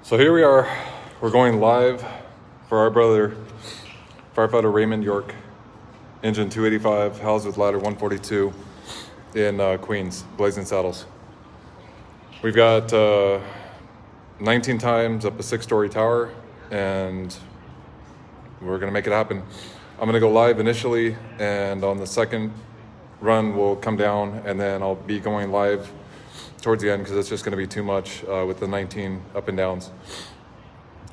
So here we are, we're going live for our brother, firefighter Raymond York, engine 285, housed with ladder 142 in Queens, Blazing Saddles. We've got 19 times up a 6-story tower, and we're gonna make it happen. I'm gonna go live initially, and on the second run we'll come down, and then I'll be going live towards the end because it's just going to be too much with the 19 up and downs.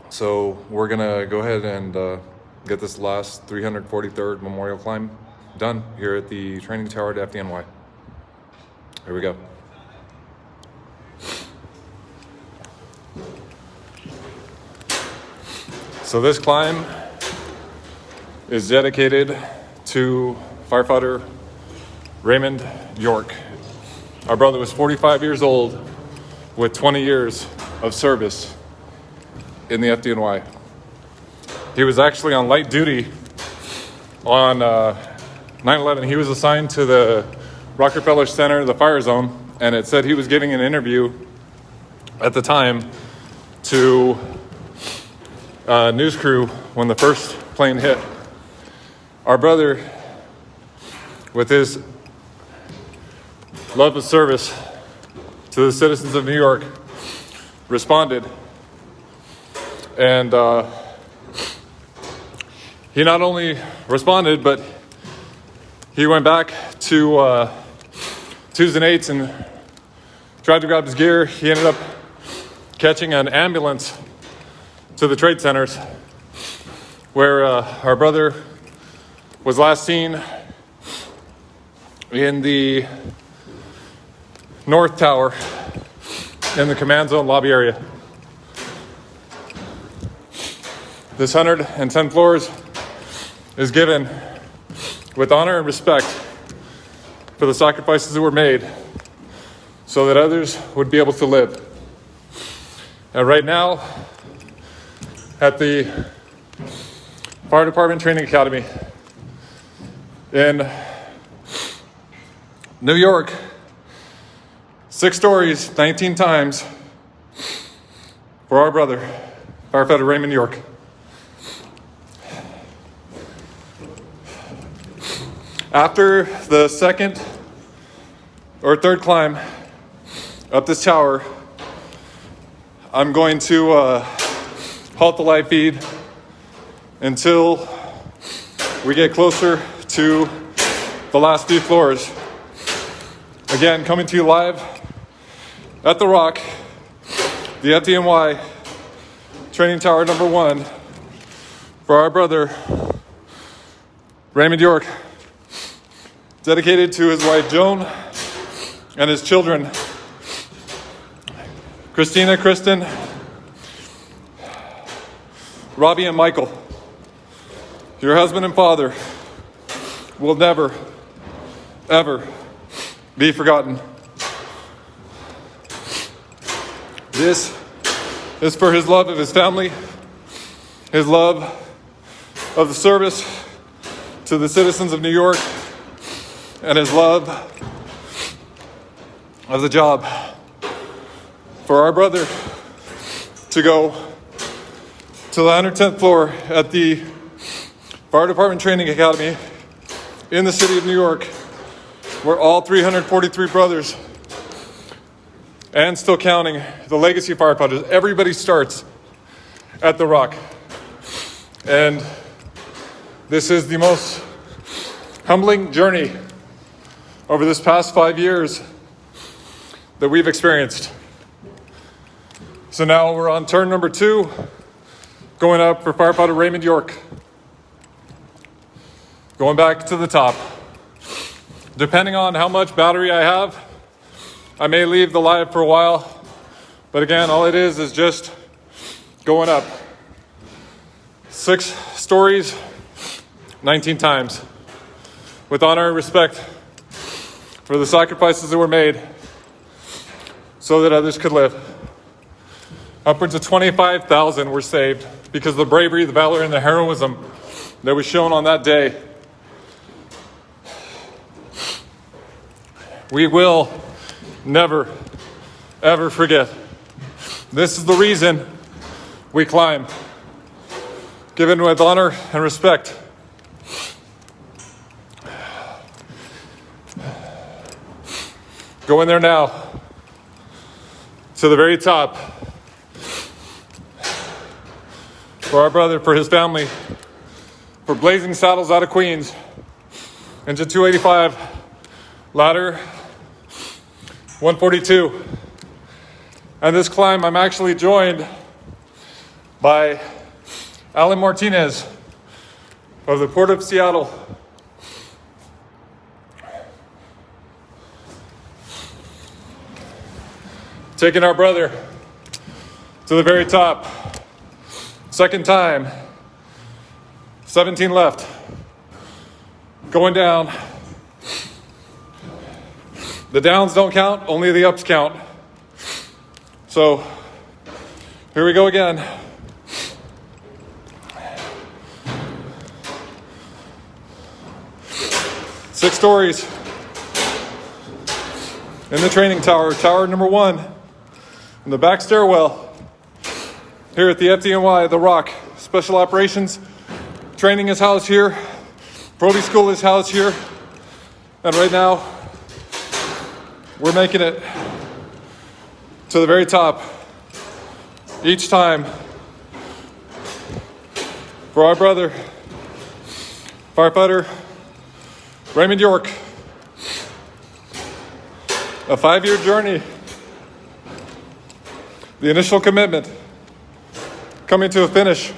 So we're going to go ahead and get this last 343rd memorial climb done here at the training tower at FDNY. Here we go. So this climb is dedicated to firefighter Raymond York. Our brother was 45 years old with 20 years of service in the FDNY. He was actually on light duty on 9/11. He was assigned to the Rockefeller Center, the fire zone, and it said he was giving an interview at the time to a news crew when the first plane hit. Our brother, with his love of service to the citizens of New York, responded, and he not only responded, but he went back to twos and eights and tried to grab his gear. He ended up catching an ambulance to the trade centers where our brother was last seen in the North Tower in the command zone lobby area. This 110 floors is given with honor and respect for the sacrifices that were made so that others would be able to live. And right now, at the Fire Department Training Academy in New York, 6 stories, 19 times for our brother, firefighter Raymond York. After the second or third climb up this tower, I'm going to halt the live feed until we get closer to the last few floors. Again, coming to you live at the Rock, the FDNY training tower number 1 for our brother Raymond York, dedicated to his wife Joan and his children Christina, Kristen, Robbie, and Michael. Your husband and father will never, ever be forgotten. This is for his love of his family, his love of the service to the citizens of New York, and his love of the job. For our brother to go to the 110th floor at the Fire Department Training Academy in the city of New York, where all 343 brothers, and still counting, the legacy firefighters, everybody starts at the Rock. And this is the most humbling journey over this past 5 years that we've experienced. So now we're on turn number 2, going up for firefighter Raymond York. Going back to the top. Depending on how much battery I have, I may leave the live for a while, but again, all it is just going up. 6 stories, 19 times, with honor and respect for the sacrifices that were made so that others could live. Upwards of 25,000 were saved because of the bravery, the valor, and the heroism that was shown on that day. We will never, ever forget. This is the reason we climb, given with honor and respect. Go in there now, to the very top, for our brother, for his family, for Blazing Saddles out of Queens, engine 285, ladder 142. And this climb, I'm actually joined by Alan Martinez of the Port of Seattle. Taking our brother to the very top. Second time. 17 left. Going down. The downs don't count, only the ups count. So, here we go again. Six stories in the training tower, tower number 1, in the back stairwell, here at the FDNY, The Rock. Special Operations training is housed here. Brody School is housed here. And right now, we're making it to the very top each time for our brother, firefighter Raymond York. A 5-year journey. The initial commitment coming to a finish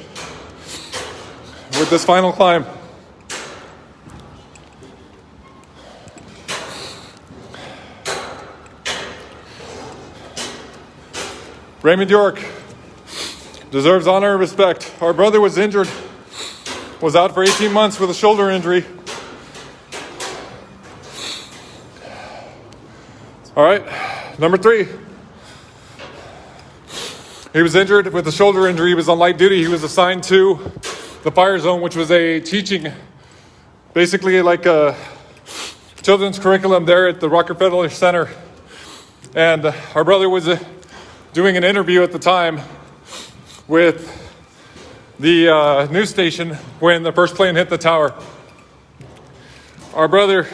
with this final climb. Raymond York deserves honor and respect. Our brother was injured, was out for 18 months with a shoulder injury. All right, number 3. He was injured with a shoulder injury. He was on light duty. He was assigned to the fire zone, which was a teaching, basically like a children's curriculum there at the Rockefeller Center. And our brother was doing an interview at the time with the news station when the first plane hit the tower. Our brother,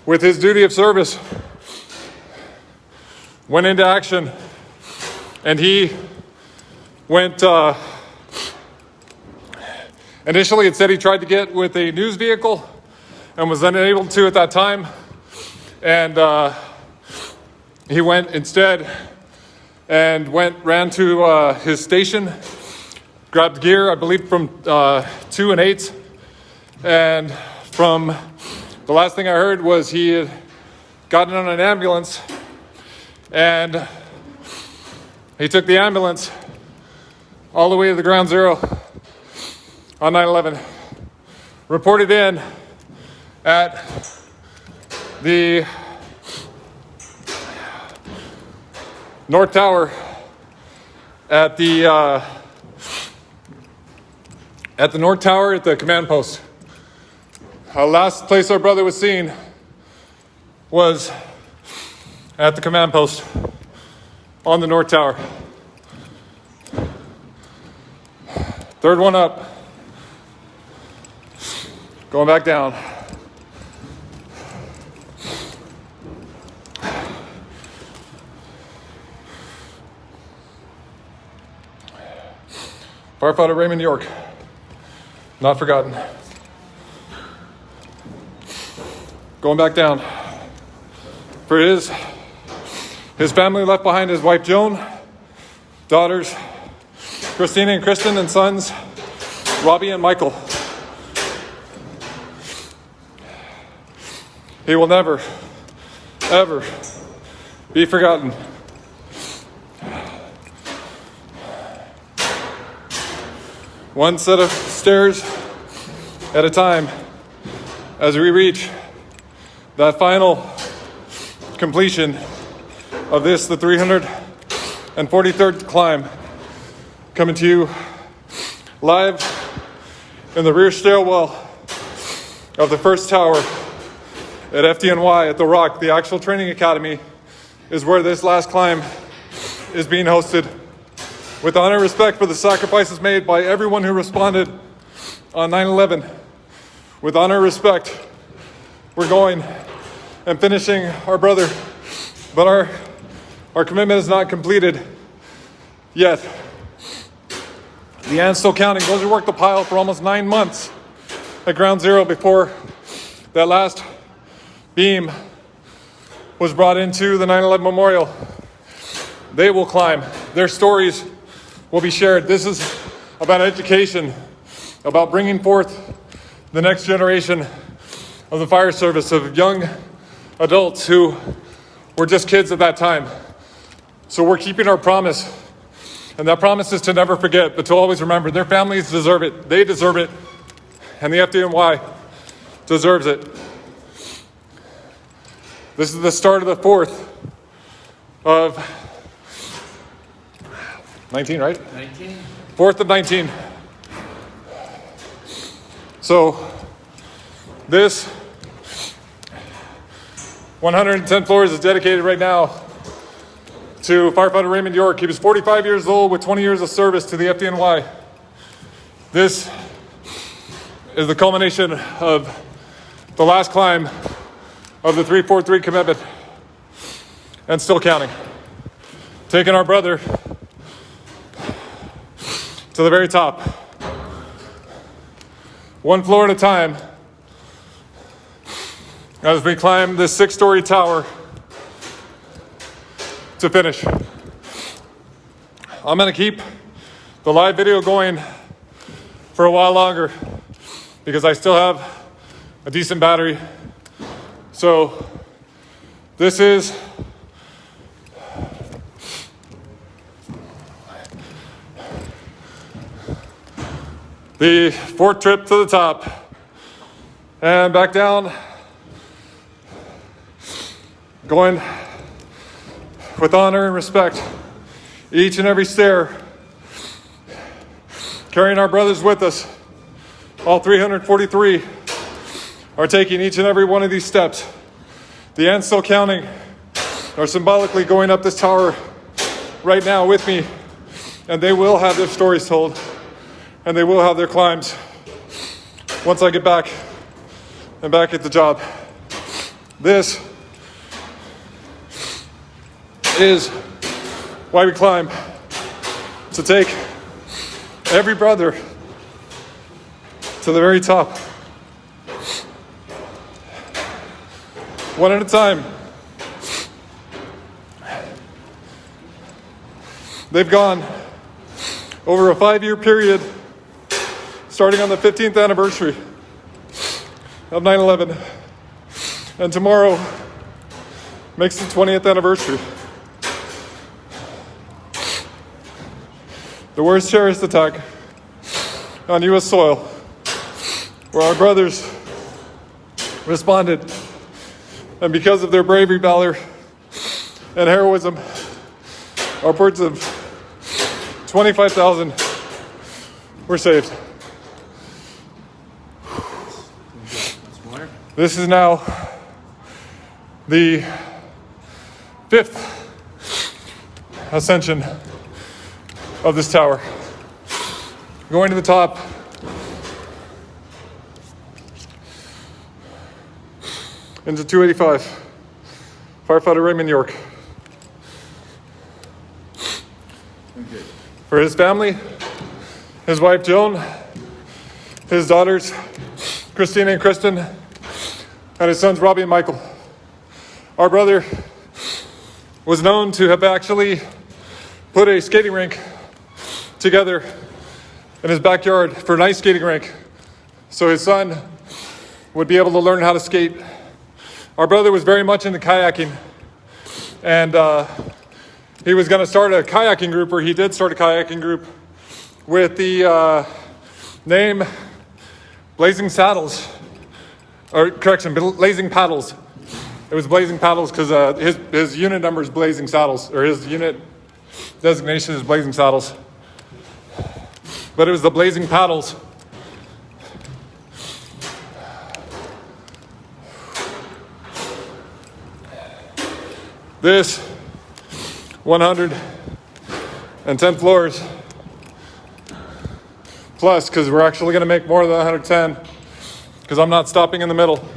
with his duty of service, went into action, and he went, initially it said he tried to get with a news vehicle and was unable to at that time, and he went instead and ran to his station, grabbed gear, I believe from 2 and 8, and from the last thing I heard was he had gotten on an ambulance, and he took the ambulance all the way to the ground zero on 9/11. Reported in at the North Tower at the North Tower at the command post. Last place our brother was seen was at the command post on the North Tower. Third one up. Going back down. Firefighter Raymond York, not forgotten. Going back down. For his family left behind his wife Joan, daughters Christina and Kristen, and sons Robbie and Michael. He will never, ever be forgotten. One set of stairs at a time as we reach that final completion of this, the 343rd climb, coming to you live in the rear stairwell of the first tower at FDNY at The Rock. The actual training academy is where this last climb is being hosted. With honor and respect for the sacrifices made by everyone who responded on 9/11, with honor and respect, we're going and finishing our brother, but our commitment is not completed yet. The end's still counting. Those who worked the pile for almost 9 months at ground zero before that last beam was brought into the 9/11 memorial, they will climb. Their stories will be shared. This is about education, about bringing forth the next generation of the fire service, of young adults who were just kids at that time. So we're keeping our promise, and that promise is to never forget, but to always remember their families deserve it. They deserve it, and the FDNY deserves it. This is the start of the 4th of 19, right? 19. 4th of 19. So this 110 floors is dedicated right now to firefighter Raymond York. He was 45 years old with 20 years of service to the FDNY. This is the culmination of the last climb of the 343 commitment, and still counting. Taking our brother to the very top, one floor at a time, as we climb this 6-story tower to finish. I'm gonna keep the live video going for a while longer because I still have a decent battery. So this is the 4th trip to the top and back down, going with honor and respect each and every stair, carrying our brothers with us. All 343 are taking each and every one of these steps. The ants still counting are symbolically going up this tower right now with me, and they will have their stories told, and they will have their climbs once I get back and back at the job. This is why we climb, to take every brother to the very top, one at a time. They've gone over a 5-year period, starting on the 15th anniversary of 9/11, and tomorrow makes the 20th anniversary. The worst terrorist attack on U.S. soil, where our brothers responded, and because of their bravery, valor, and heroism, upwards of 25,000 were saved. This is now the 5th ascension of this tower. Going to the top, into 285, firefighter Raymond York. Okay. For his family, his wife Joan, his daughters Christina and Kristen, and his sons Robbie and Michael. Our brother was known to have actually put a skating rink together in his backyard for an ice skating rink, so his son would be able to learn how to skate. Our brother was very much into kayaking, and he was going to start a kayaking group, or he did start a kayaking group with the name Blazing Saddles, or correction, Blazing Paddles. It was Blazing Paddles because his unit number is Blazing Saddles, or his unit designation is Blazing Saddles. But it was the Blazing Paddles. This 110 and 10 floors. Plus, because we're actually going to make more than 110, because I'm not stopping in the middle.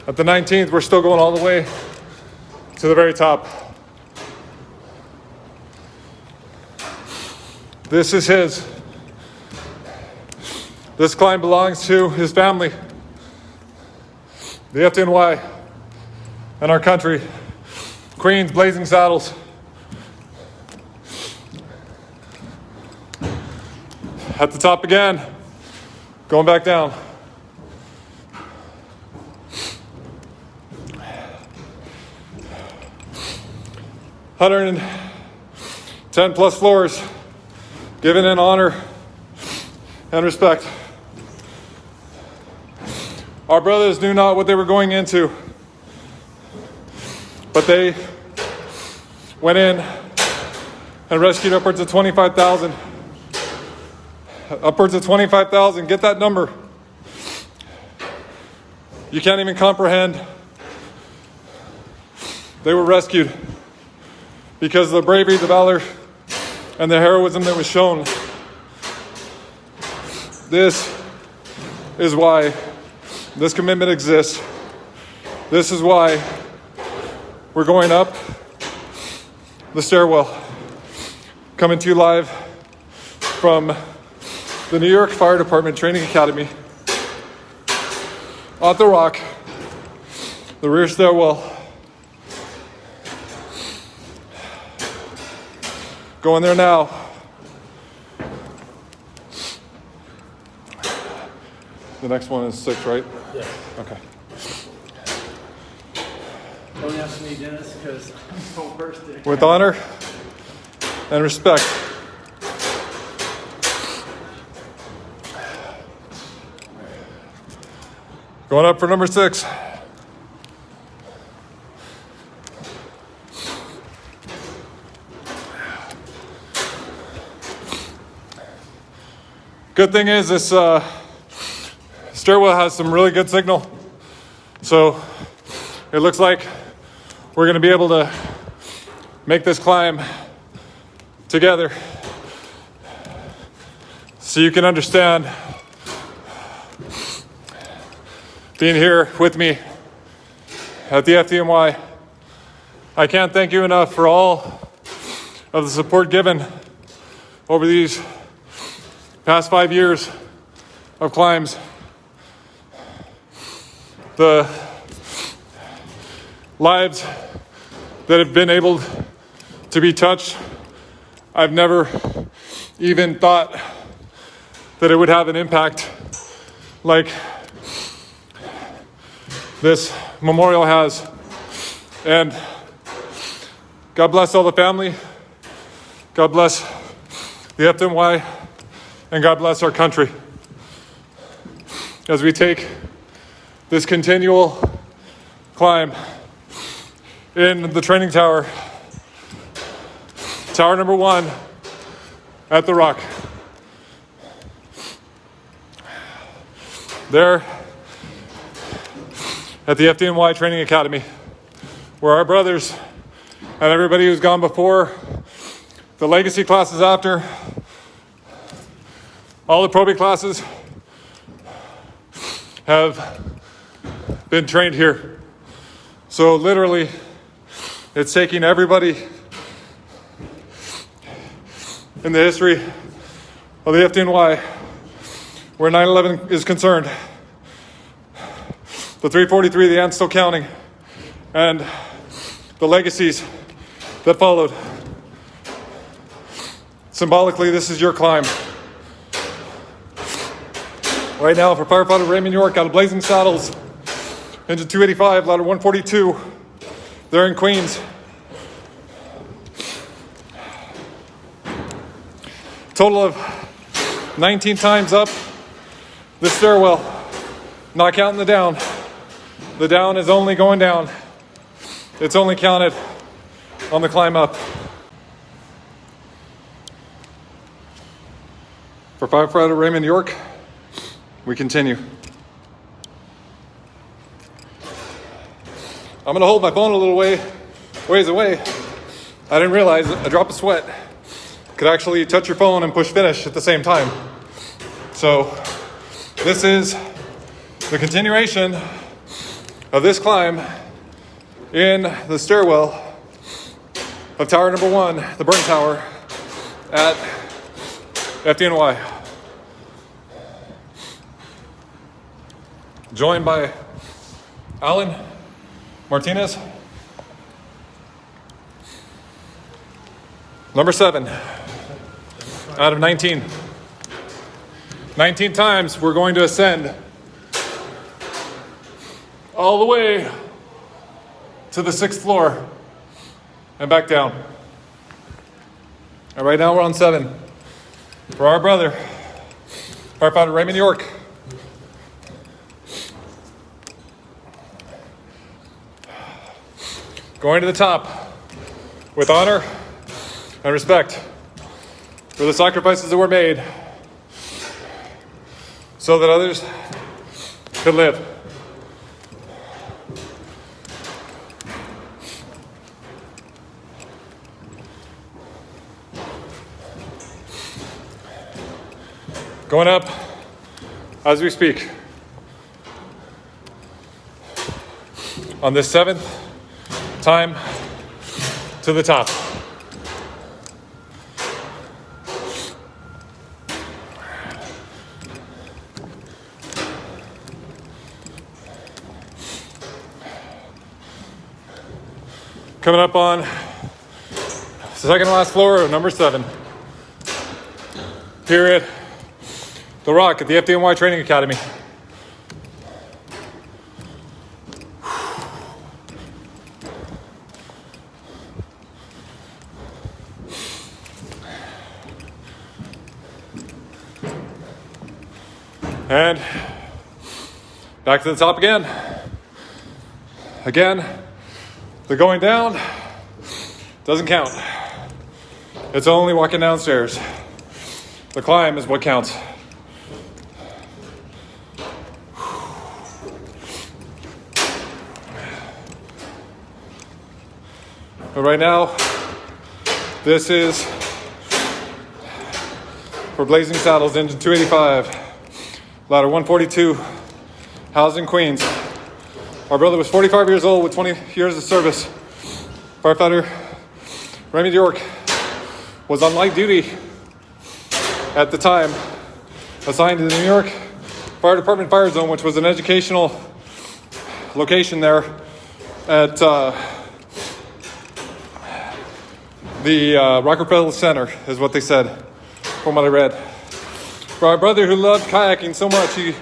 At the 19th, we're still going all the way to the very top. This is his. This climb belongs to his family, the FDNY, and our country. Queens, Blazing Saddles. At the top again, going back down. $110 plus floors, given in honor and respect. Our brothers knew not what they were going into, but they went in and rescued upwards of 25,000. Upwards of 25,000, get that number. You can't even comprehend. They were rescued because of the bravery, the valor, and the heroism that was shown. This is why this commitment exists. This is why we're going up the stairwell. Coming to you live from the New York Fire Department Training Academy at the Rock, the rear stairwell. Going there now. The next one is 6, right? Yeah. Okay. Don't ask me, Dennis, because I'm so thirsty. With honor and respect. Going up for number 6. Good thing is this stairwell has some really good signal. So it looks like we're going to be able to make this climb together. So you can understand being here with me at the FDNY. I can't thank you enough for all of the support given over these past 5 years of climbs. The lives that have been able to be touched, I've never even thought that it would have an impact like this memorial has. And God bless all the family. God bless the FDNY. And God bless our country as we take this continual climb in the training tower, tower number 1 at the Rock. There at the FDNY Training Academy, where our brothers and everybody who's gone before, the legacy classes after, all the probate classes have been trained here. So literally, it's taking everybody in the history of the FDNY where 9/11 is concerned. The 343, the ant's still counting, and the legacies that followed. Symbolically, this is your climb. Right now, for firefighter Raymond York out of Blazing Saddles, engine 285, ladder 142, there in Queens. Total of 19 times up this stairwell, not counting the down. The down is only going down. It's only counted on the climb up. For firefighter Raymond York, we continue. I'm gonna hold my phone a little ways away I didn't realize a drop of sweat could actually touch your phone and push finish at the same time. So this is the continuation of this climb in the stairwell of tower number 1, the burn tower at FDNY. Joined by Alan Martinez. Number 7 out of 19. 19 times we're going to ascend all the way to the 6th floor and back down. And right now we're on 7 for our brother, firefighter Raymond York. Going to the top with honor and respect for the sacrifices that were made so that others could live. Going up as we speak on this 7th time to the top. Coming up on the second to last floor of number 7. Here at The Rock at the FDNY Training Academy. And back to the top again. Again, the going down doesn't count. It's only walking downstairs. The climb is what counts. But right now, this is for Blazing Saddles, engine 285, ladder 142, housed in Queens. Our brother was 45 years old with 20 years of service. Firefighter Raymond York was on light duty at the time, assigned to the New York Fire Department Fire Zone, which was an educational location there at the Rockefeller Center, is what they said, from what I read. For our brother who loved kayaking so much, he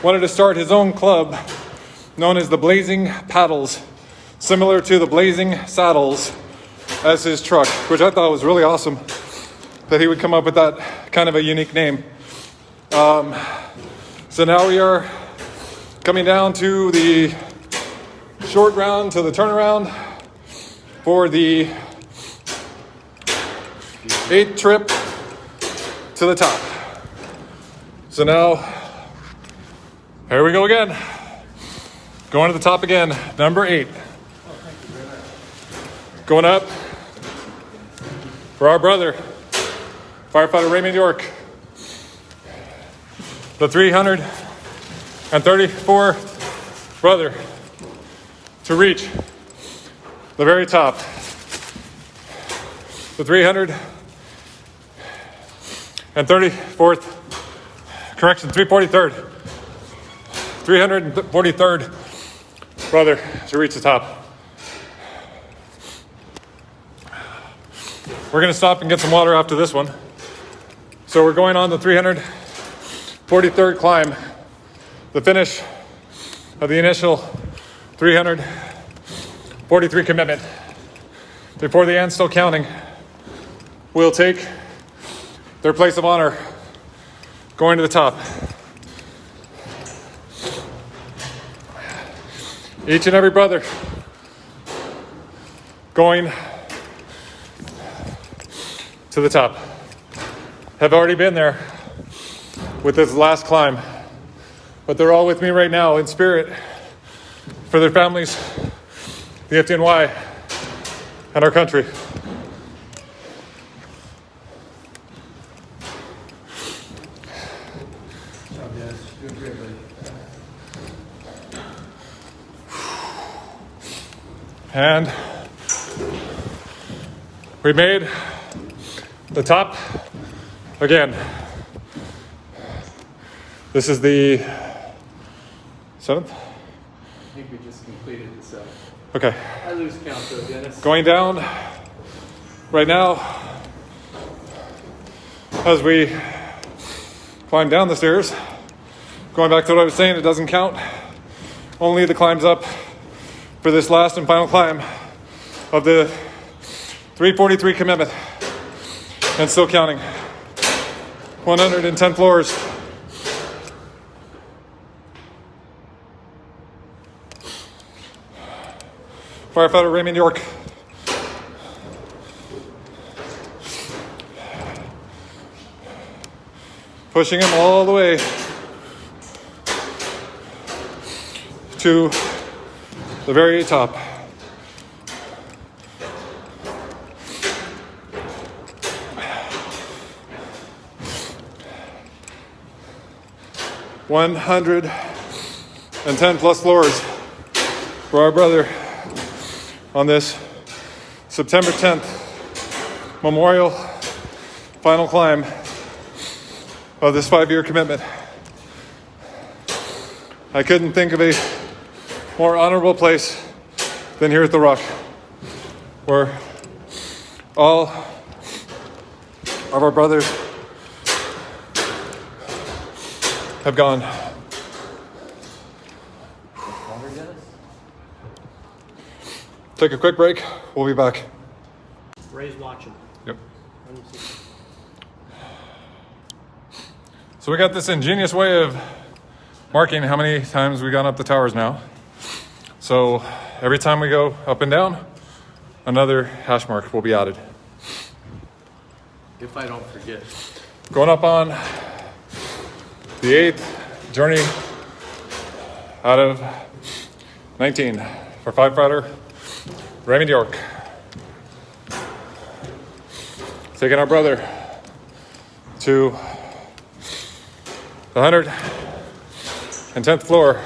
wanted to start his own club known as the Blazing Paddles, similar to the Blazing Saddles as his truck, which I thought was really awesome that he would come up with that kind of a unique name. So now we are coming down to the short round, to the turnaround for the 8th trip to the top. So now, here we go again. Going to the top again, number 8. Going up for our brother, firefighter Raymond York. The 334th brother to reach the very top. The 343rd brother to reach the top. We're going to stop and get some water after this one. So we're going on the 343rd climb, the finish of the initial 343 commitment. Before the end's still counting, we'll take their place of honor going to the top. Each and every brother going to the top have already been there with this last climb, but they're all with me right now in spirit for their families, the FDNY, and our country. And we made the top again. This is the 7th? I think we just completed the 7th. Okay. I lose count though, Dennis. Going down right now as we climb down the stairs. Going back to what I was saying, it doesn't count. Only the climbs up for this last and final climb of the 343 commitment. And still counting. 110 floors. Firefighter Raymond York. Pushing him all the way to the very top. $110 plus floors for our brother on this September 10th memorial final climb of this 5-year commitment. I couldn't think of a more honorable place than here at the Rock, where all of our brothers have gone. Take a quick break. We'll be back. Ray's watching. Yep. Let me see. So we got this ingenious way of marking how many times we've gone up the towers now. So every time we go up and down, another hash mark will be added. If I don't forget. Going up on the 8th journey out of 19 for firefighter Raymond York. Taking our brother to the 110th floor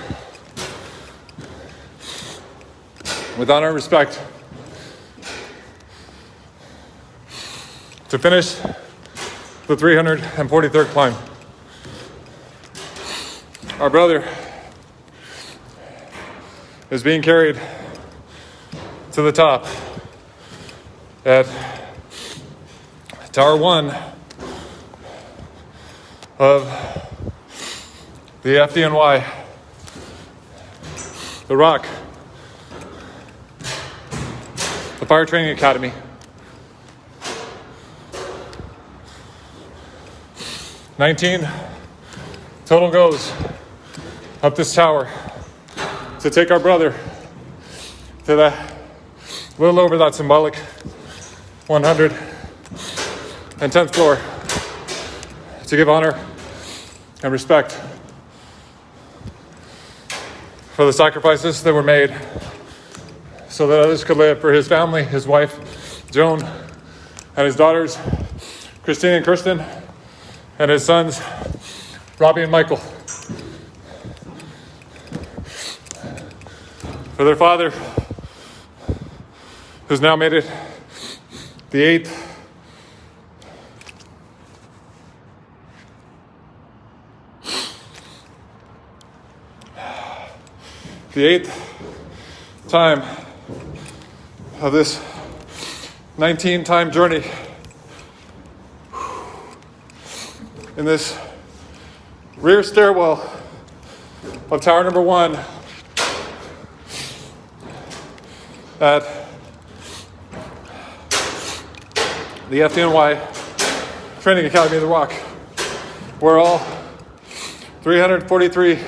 with honor and respect to finish the 343rd climb. Our brother is being carried to the top at Tower 1 of the FDNY, the Rock, the Fire Training Academy. $19 total goes up this tower to take our brother to the little over that symbolic 110th floor to give honor and respect for the sacrifices that were made so that others could live, for his family, his wife, Joan, and his daughters, Christine and Kirsten, and his sons, Robbie and Michael. For their father, who's now made it the 8th time of this 19-time journey in this rear stairwell of tower number 1 at the FDNY Training Academy of the Rock, where all 343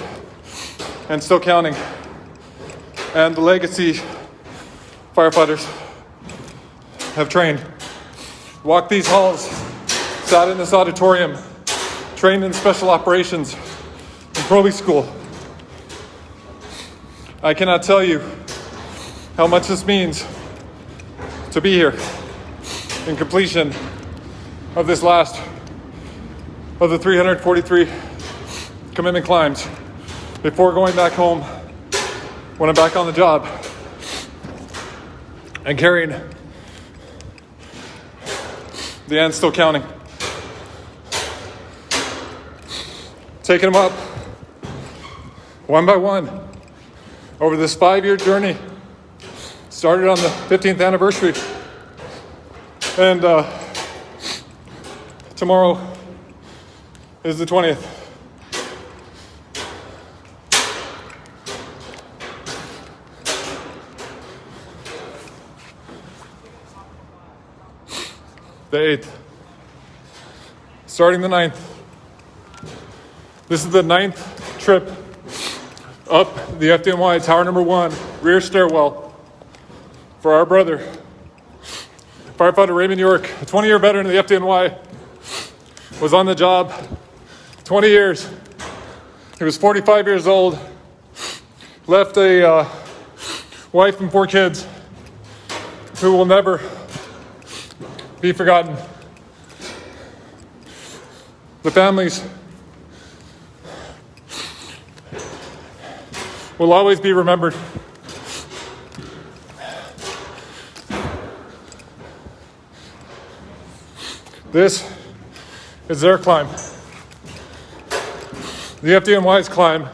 and still counting, and the legacy firefighters have trained, walked these halls, sat in this auditorium, trained in special operations in Proby School. I cannot tell you how much this means to be here in completion of this last of the 343 commitment climbs before going back home when I'm back on the job and carrying the end still counting. Taking them up one by one over this 5-year journey. Started on the 15th anniversary. And tomorrow is the 20th. The 8th. Starting the 9th. This is the 9th trip up the FDNY Tower number 1, rear stairwell for our brother, firefighter Raymond York, a 20-year veteran of the FDNY, was on the job 20 years. He was 45 years old, left a wife and 4 kids who will never be forgotten. The families will always be remembered. This is their climb, the FDNY's climb,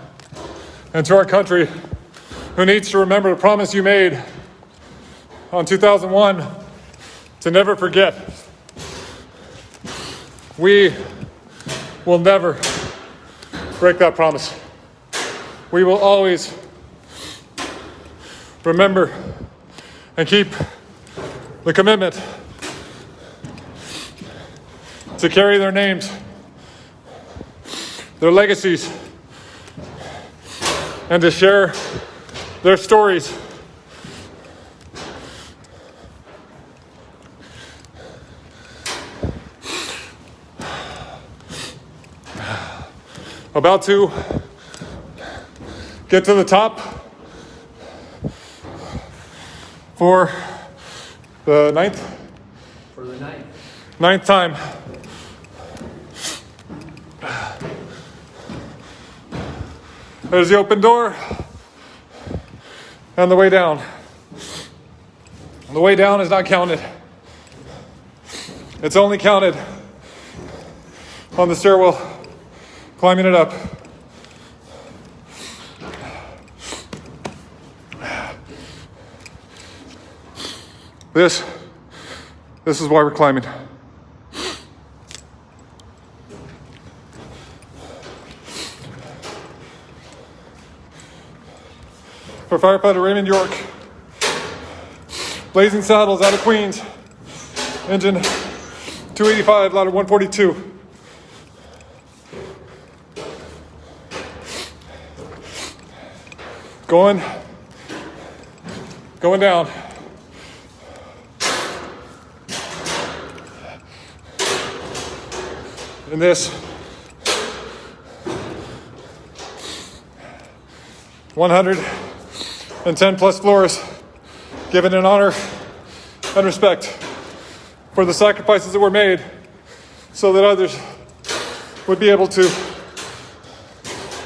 and to our country, who needs to remember the promise you made on 2001 to never forget. We will never break that promise. We will always remember and keep the commitment to carry their names, their legacies, and to share their stories. About to get to the top for the ninth time. There's the open door and the way down. The way down is not counted. It's only counted on the stairwell, climbing it up. This is why we're climbing. For firefighter Raymond York, Blazing Saddles out of Queens, engine 285, ladder 142. Going down. In this 110 plus floors, given in honor and respect for the sacrifices that were made so that others would be able to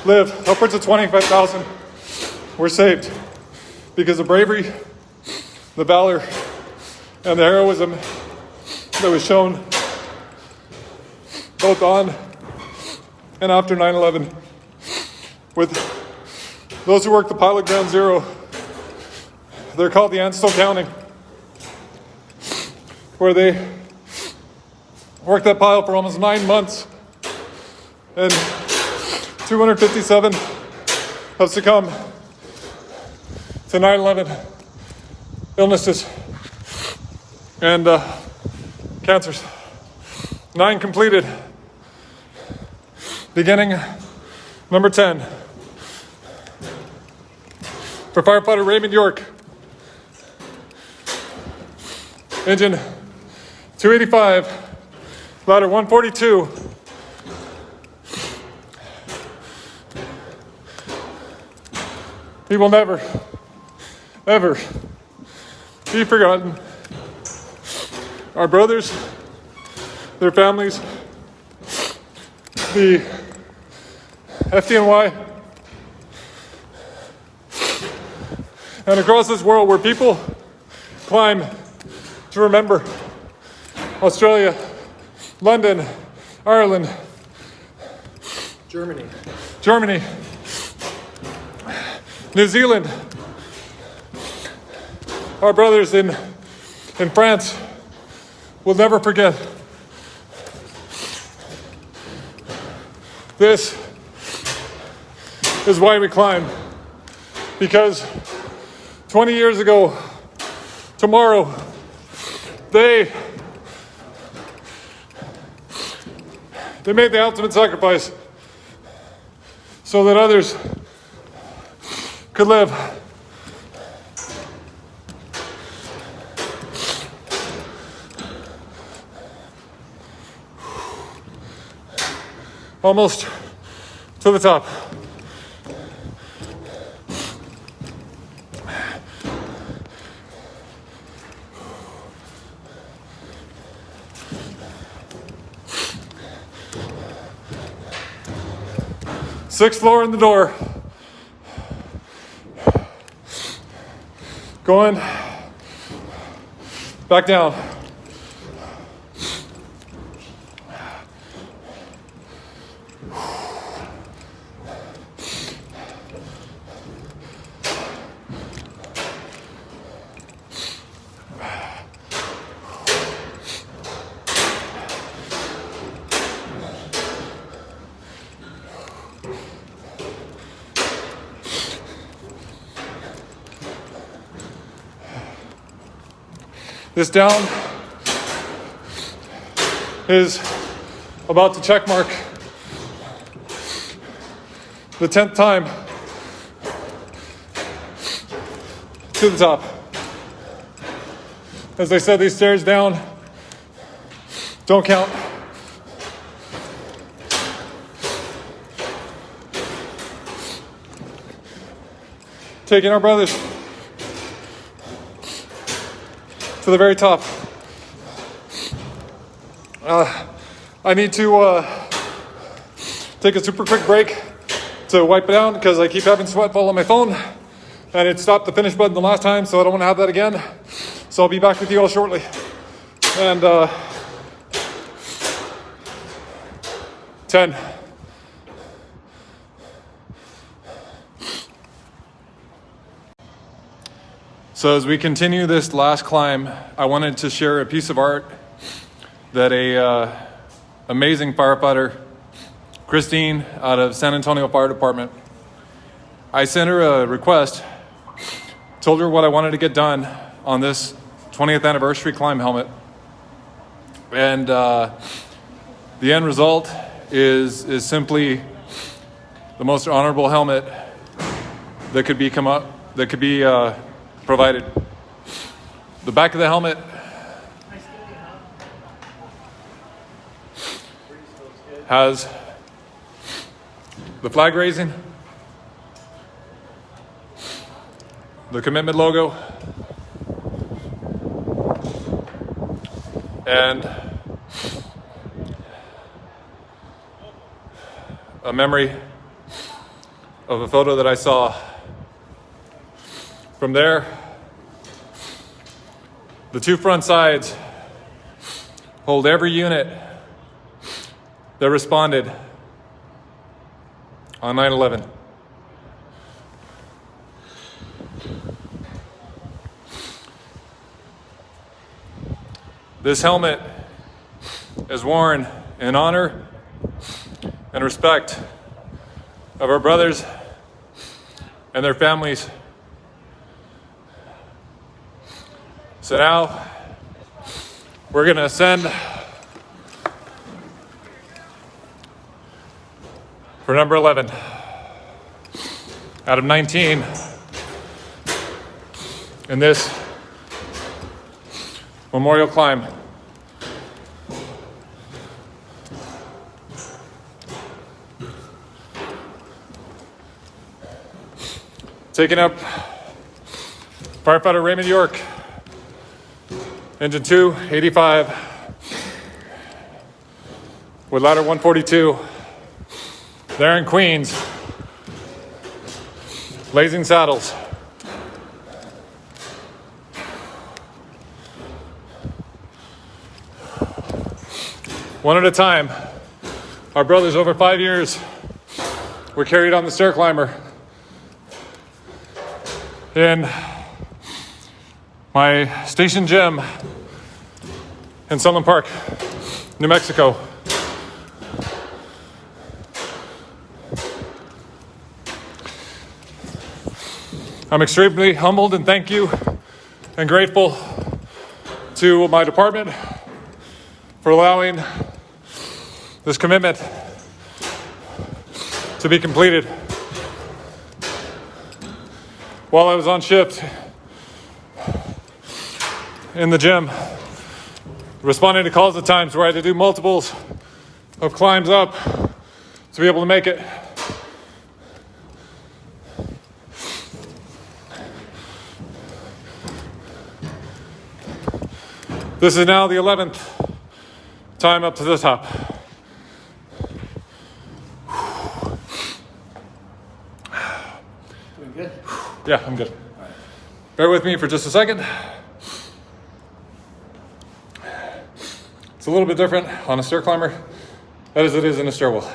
live. Upwards of 25,000 were saved because of bravery, the valor, and the heroism that was shown both on and after 9/11 with those who worked the pilot ground zero. They're called the ants still counting, where they worked that pile for almost 9 months, and 257 have succumbed to 9/11 illnesses and cancers. 9 completed. Beginning number 10. For firefighter Raymond York, engine 285, ladder 142. He will never, ever be forgotten. Our brothers, their families, the FDNY, and across this world where people climb to remember Australia, London, Ireland, Germany. New Zealand, our brothers in France will never forget. This is why we climb. Because 20 years ago, tomorrow, they made the ultimate sacrifice so that others could live. Almost to the top. Sixth floor in the door. Going back down. This down is about to check mark the 10th time to the top. As I said, these stairs down don't count. Taking our brothers to the very top. I need to take a super quick break to wipe it down because I keep having sweat fall on my phone and it stopped the finish button the last time, so I don't want to have that again. So I'll be back with you all shortly. And 10. So as we continue this last climb, I wanted to share a piece of art that a amazing firefighter, Christine, out of San Antonio Fire Department, I sent her a request, told her what I wanted to get done on this 20th anniversary climb helmet. And the end result is simply the most honorable helmet that could be provided. The back of the helmet has the flag raising, the commitment logo, and a memory of a photo that I saw. From there, the two front sides hold every unit that responded on 9/11. This helmet is worn in honor and respect of our brothers and their families. So now we're going to ascend for number 11 out of 19 in this memorial climb. Taking up firefighter Raymond York, engine 2, 85, with ladder 142, there in Queens, blazing saddles. one at a time. Our brothers over 5 years were carried on the stair climber in my station gym in Sunland Park, New Mexico. I'm extremely humbled and thank you and grateful to my department for allowing this commitment to be completed. While I was on shift in the gym, responding to calls at times where I had to do multiples of climbs up to be able to make it. This is now the 11th time up to the top. Doing good? Yeah, I'm good. Bear with me for just a second. It's a little bit different on a stair climber as it is in a stairwell.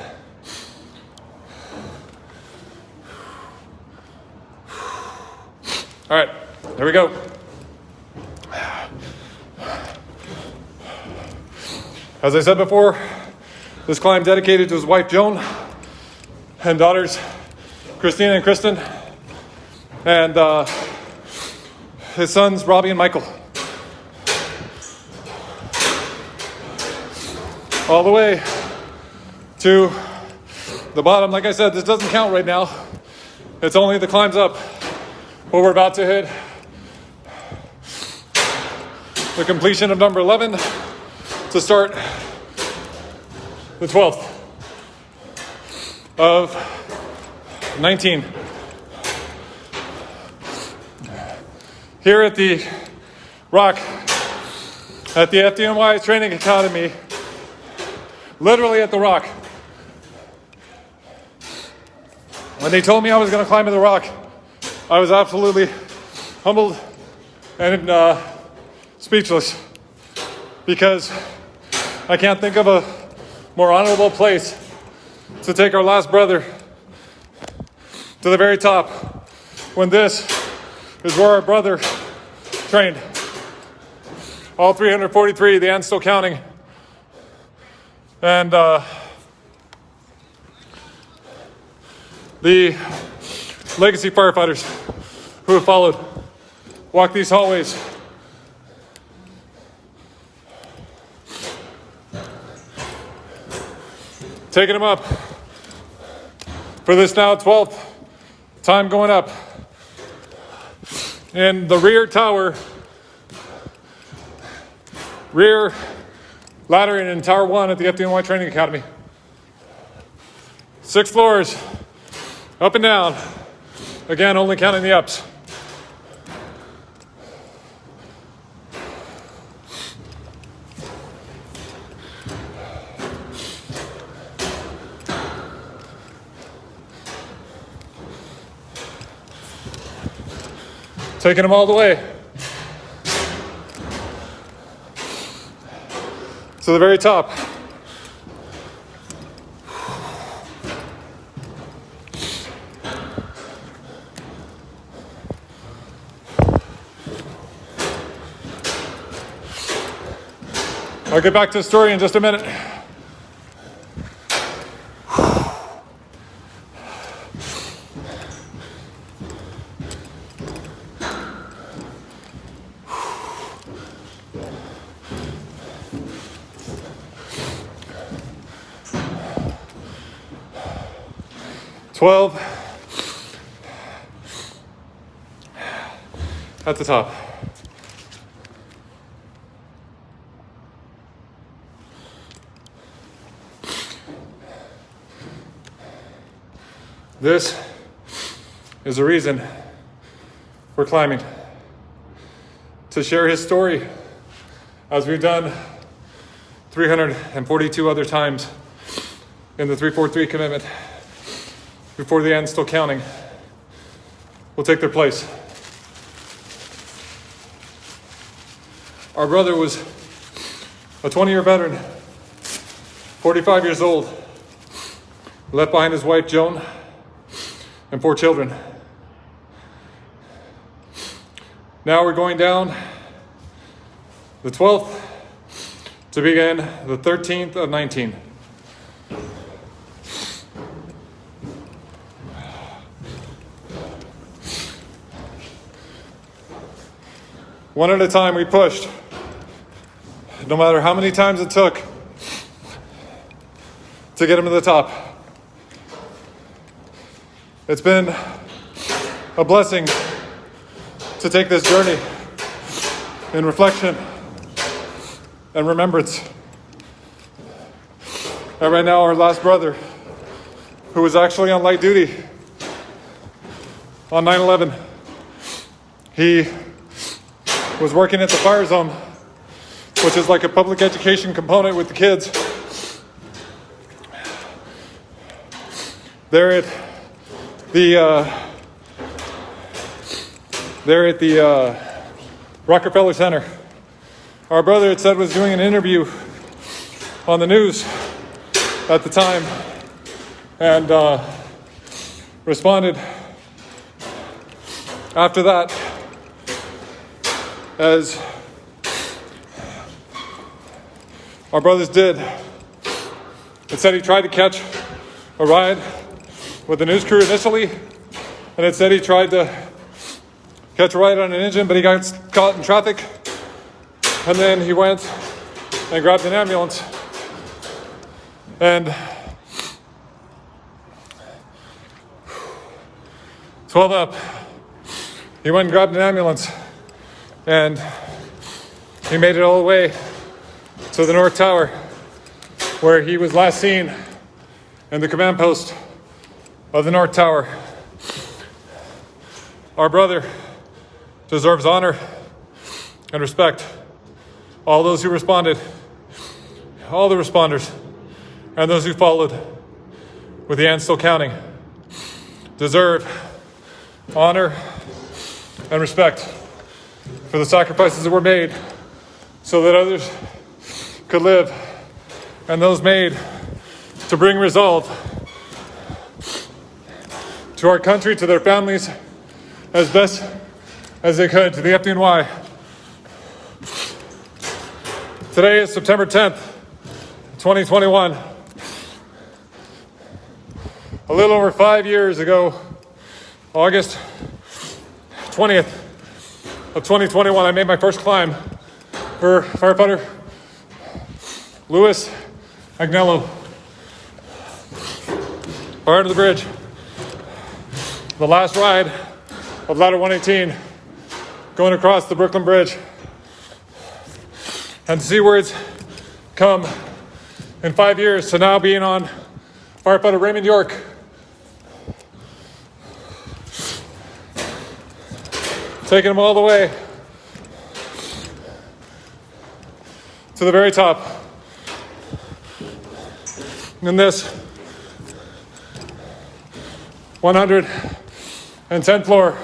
All right, here we go. As I said before, this climb dedicated to his wife Joan and daughters Christina and Kristen, and his sons Robbie and Michael. All the way to the bottom. Like I said, this doesn't count right now. It's only the climbs up. But we're about to hit the completion of number 11 to start the 12th of 19. Here at the Rock, at the FDNY Training Academy, literally at the Rock. When they told me I was going to climb at the Rock, I was absolutely humbled and speechless, because I can't think of a more honorable place to take our last brother to the very top when this is where our brother trained. All 343, the end's still counting. And the legacy firefighters who have followed walk these hallways. Taking them up for this now 12th time going up. In the rear tower, rear ladder in Tower 1 at the FDNY Training Academy. 6 floors, up and down. Again, only counting the ups. Taking them all the way to the very top. I'll get back to the story in just a minute. At the top. This is the reason we're climbing. To share his story, as we've done 342 other times in the 343 commitment, before the end, still counting, will take their place. Our brother was a 20-year veteran 45 years old, left behind his wife, Joan, and 4 children. Now we're going down the 12th to begin the 13th of 19. One at a time we pushed, no matter how many times it took to get him to the top. It's been a blessing to take this journey in reflection and remembrance. And right now, our last brother, who was actually on light duty on 9/11, he was working at the fire zone, which is like a public education component with the kids. They're at the Rockefeller Center. Our brother, it said, was doing an interview on the news at the time and responded after that as our brothers did. It said he tried to catch a ride with the news crew initially, and it said he tried to catch a ride on an engine, but he got caught in traffic, and then he went and grabbed an ambulance, and 12 up, he went and grabbed an ambulance, and he made it all the way to the North Tower, where he was last seen in the command post of the North Tower. Our brother deserves honor and respect. All those who responded, all the responders, and those who followed, with the end still counting, deserve honor and respect for the sacrifices that were made so that others could live, and those made to bring resolve to our country, to their families, as best as they could, to the FDNY. Today is September 10th, 2021. A little over 5 years ago, August 20th of 2021, I made my first climb for firefighter Louis Agnello. Fire to the bridge. The last ride of ladder 118, going across the Brooklyn Bridge. And to see where it's come in 5 years to now being on firefighter Raymond York. Taking him all the way to the very top. In this 110th floor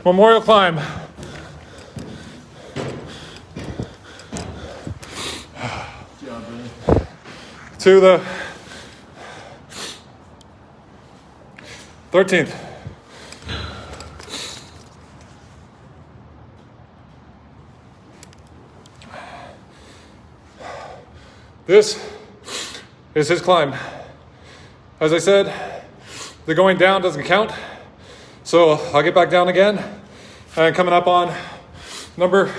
memorial climb to the 13th. This is his climb. As I said, the going down doesn't count, so I'll get back down again, and coming up on number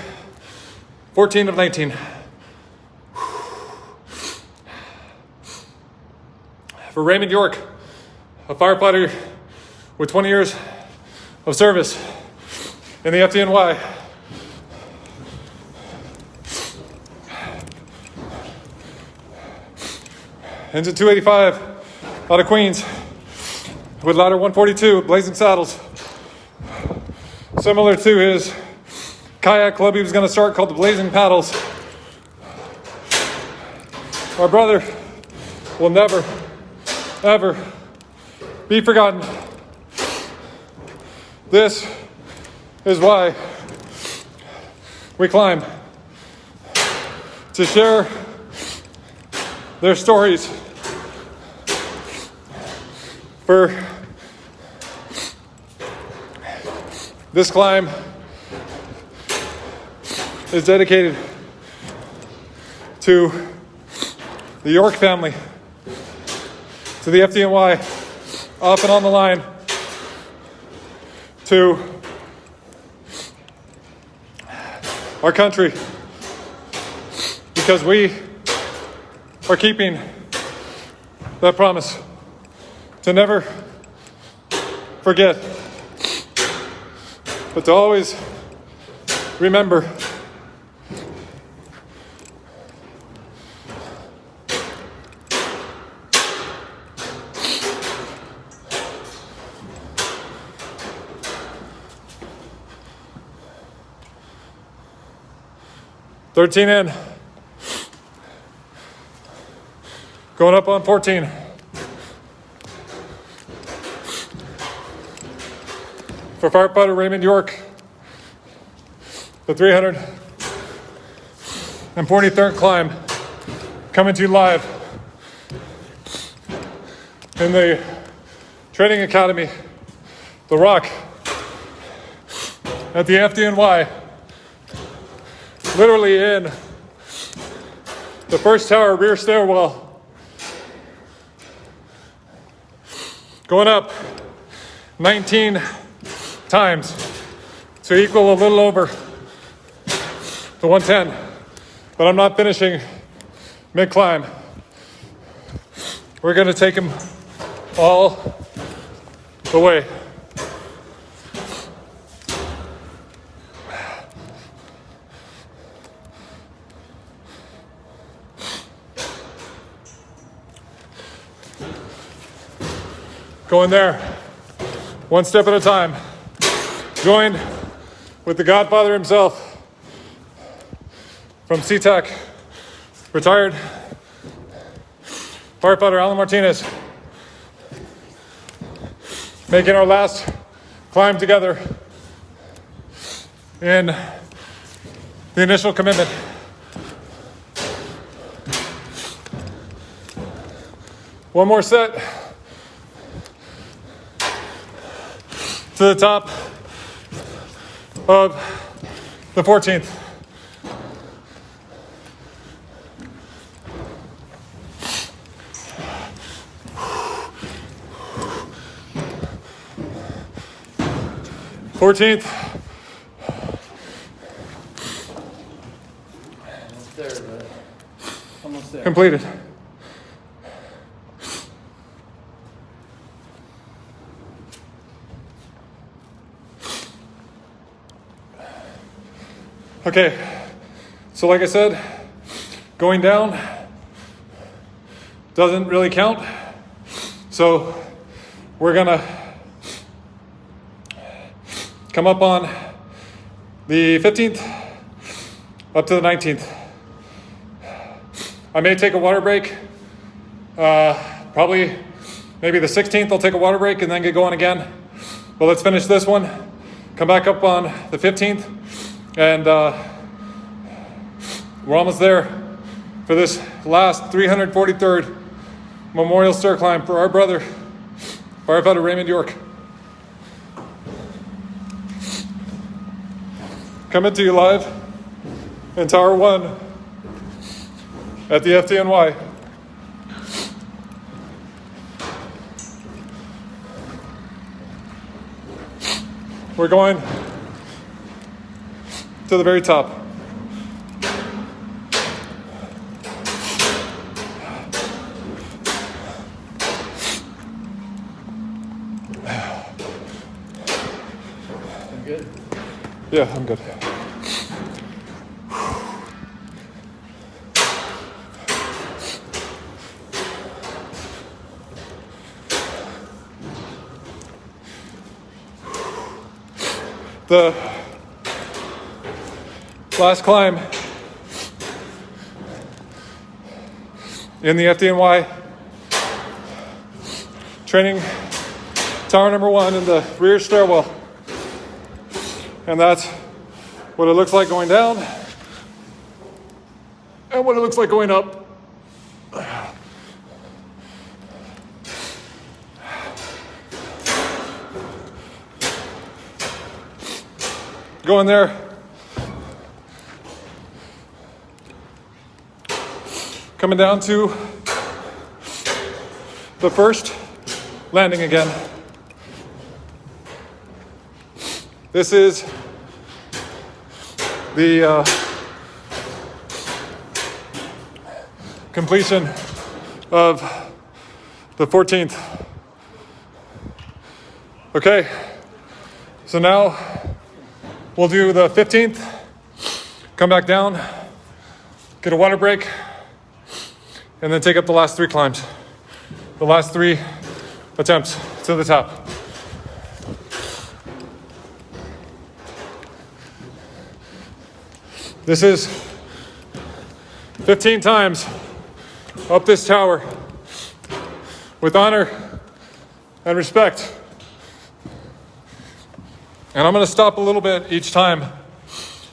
14 of 19. For Raymond York, a firefighter with 20 years of service in the FDNY. Engine 285 out of Queens with ladder 142, Blazing Saddles. Similar to his kayak club he was going to start called the Blazing Paddles. Our brother will never, ever be forgotten. This is why we climb, to share their stories. For this climb is dedicated to the York family, to the FDNY, off and on the line, to our country, because we are keeping that promise to never forget, but to always remember. "13 in, going up on 14. For firefighter Raymond York, the 343rd climb, coming to you live in the Training Academy, The Rock, at the FDNY, literally in the first tower rear stairwell, going up 19 times to equal a little over the 110, but I'm not finishing mid-climb. We're gonna take him all the way. Going there, one step at a time. Joined with the Godfather himself from SeaTac, retired firefighter Alan Martinez, making our last climb together in the initial commitment. One more set to the top of the 14th. Almost there, but almost there. Completed. Okay, so like I said, going down doesn't really count. So we're gonna come up on the 15th up to the 19th. I may take a water break. Probably maybe the 16th I'll take a water break and then get going again. But let's finish this one. Come back up on the 15th. And we're almost there for this last 343rd memorial stair climb for our brother, firefighter Raymond York. Coming to you live in Tower 1 at the FDNY. We're going to the very top. I'm good. Yeah, I'm good. The last climb in the FDNY training tower number 1 in the rear stairwell. And that's what it looks like going down and what it looks like going up. Go in there. Coming down to the first landing again. This is the completion of the 14th. Okay, so now we'll do the 15th, come back down, get a water break, and then take up the last 3 climbs, the last 3 attempts to the top. This is 15 times up this tower with honor and respect. And I'm going to stop a little bit each time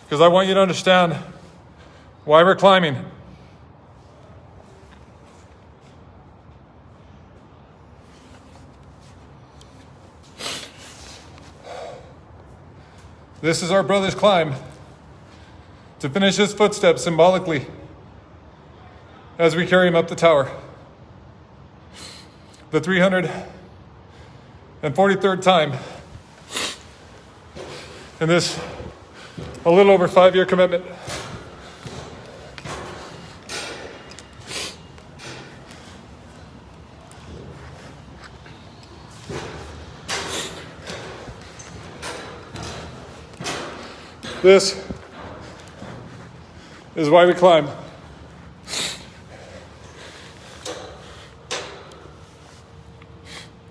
because I want you to understand why we're climbing. This is our brother's climb to finish his footsteps symbolically as we carry him up the tower. The 343rd time in this a little over 5-year commitment. This is why we climb.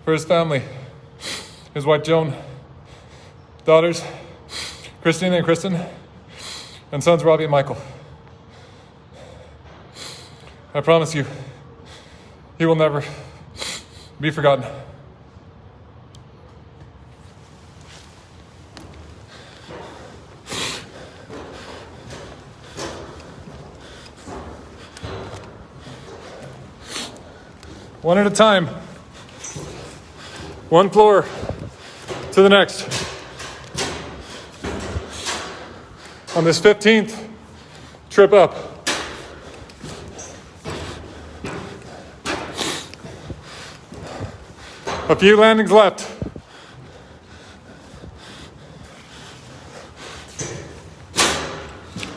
For his family, his wife Joan, daughters Christine and Kristen, and sons Robbie and Michael. I promise you, he will never be forgotten. One at a time, one floor to the next. On this 15th trip up. A few landings left.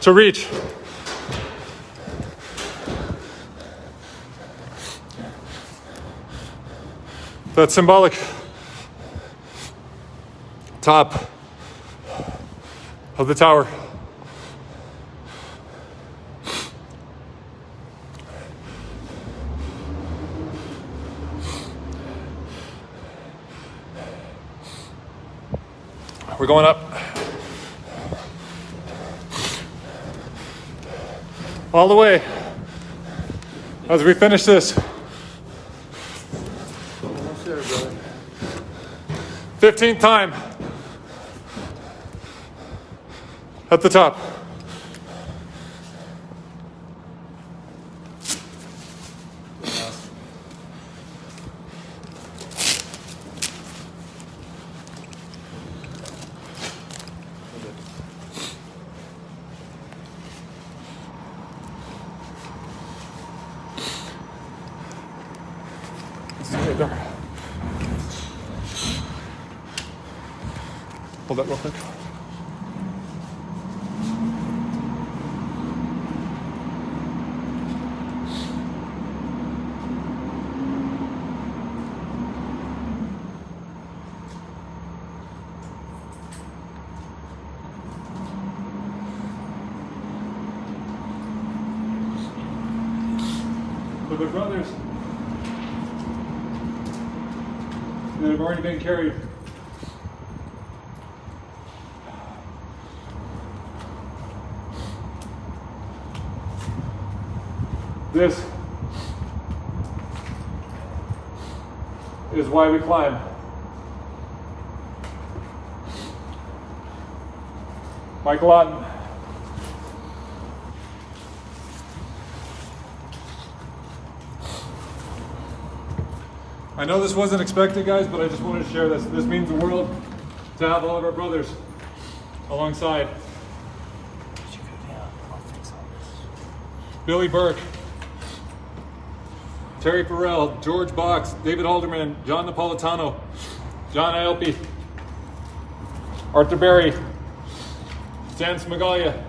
To reach that symbolic top of the tower. We're going up. All the way as we finish this. Almost there, brother. 15th time at the top. Hold that real quick. For the brothers that have already been carried, this is why we climb. Michael Otten. I know this wasn't expected, guys, but I just wanted to share this. This means the world to have all of our brothers alongside Billy Burke, Terry Farrell, George Box, David Alderman, John Napolitano, John Ielpi, Arthur Berry, Stan Smagalia,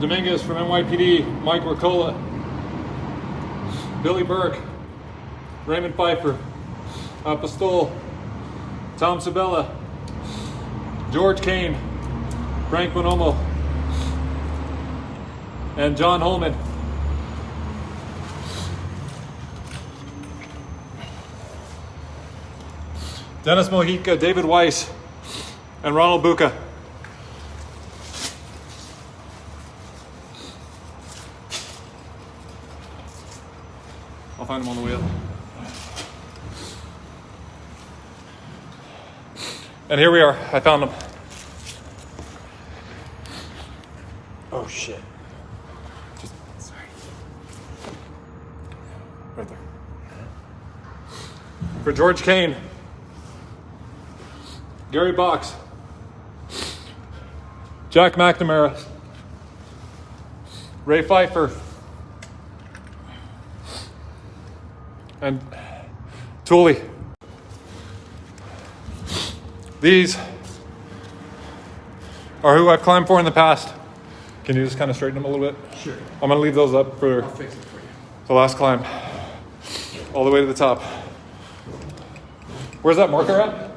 Dominguez from NYPD, Mike Ricola, Billy Burke, Raymond Pfeiffer, Apostol, Tom Sabella, George Kane, Frank Bonomo, and John Holman. Dennis Mojica, David Weiss, and Ronald Buca. I'll find them on the way up. And here we are. I found them. Oh shit. Sorry. Right there. For George Kane, Gary Box, Jack McNamara, Ray Pfeiffer, and Tooley. These are who I've climbed for in the past. Can you just kind of straighten them a little bit? Sure. I'm gonna leave those up for I'll fix it for you. the last climb, all the way to the top. Where's that marker at?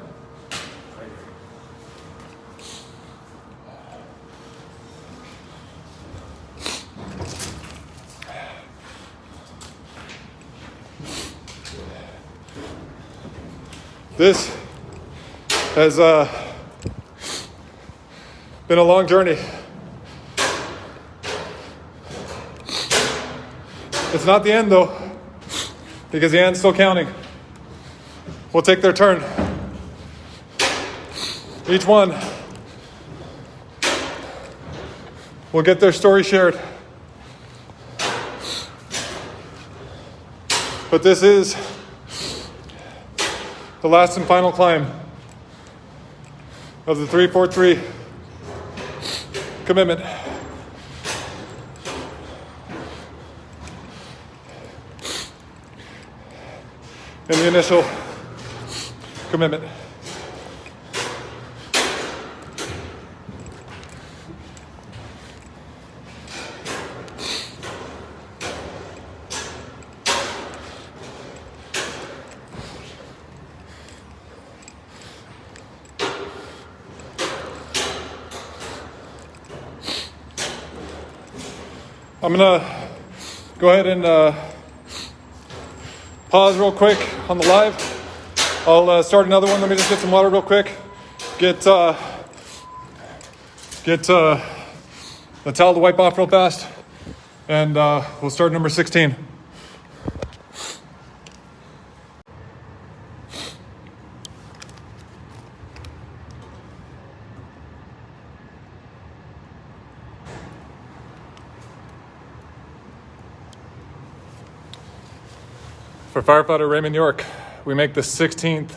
This has been a long journey. It's not the end though, because the end's still counting. We'll take their turn. Each one will get their story shared. But this is the last and final climb of the 343 commitment. In the initial commitment. I'm gonna go ahead and pause real quick on the live. I'll start another one. Let me just get some water real quick. Get the towel to wipe off real fast. And we'll start number 16. For firefighter Raymond York, we make the 16th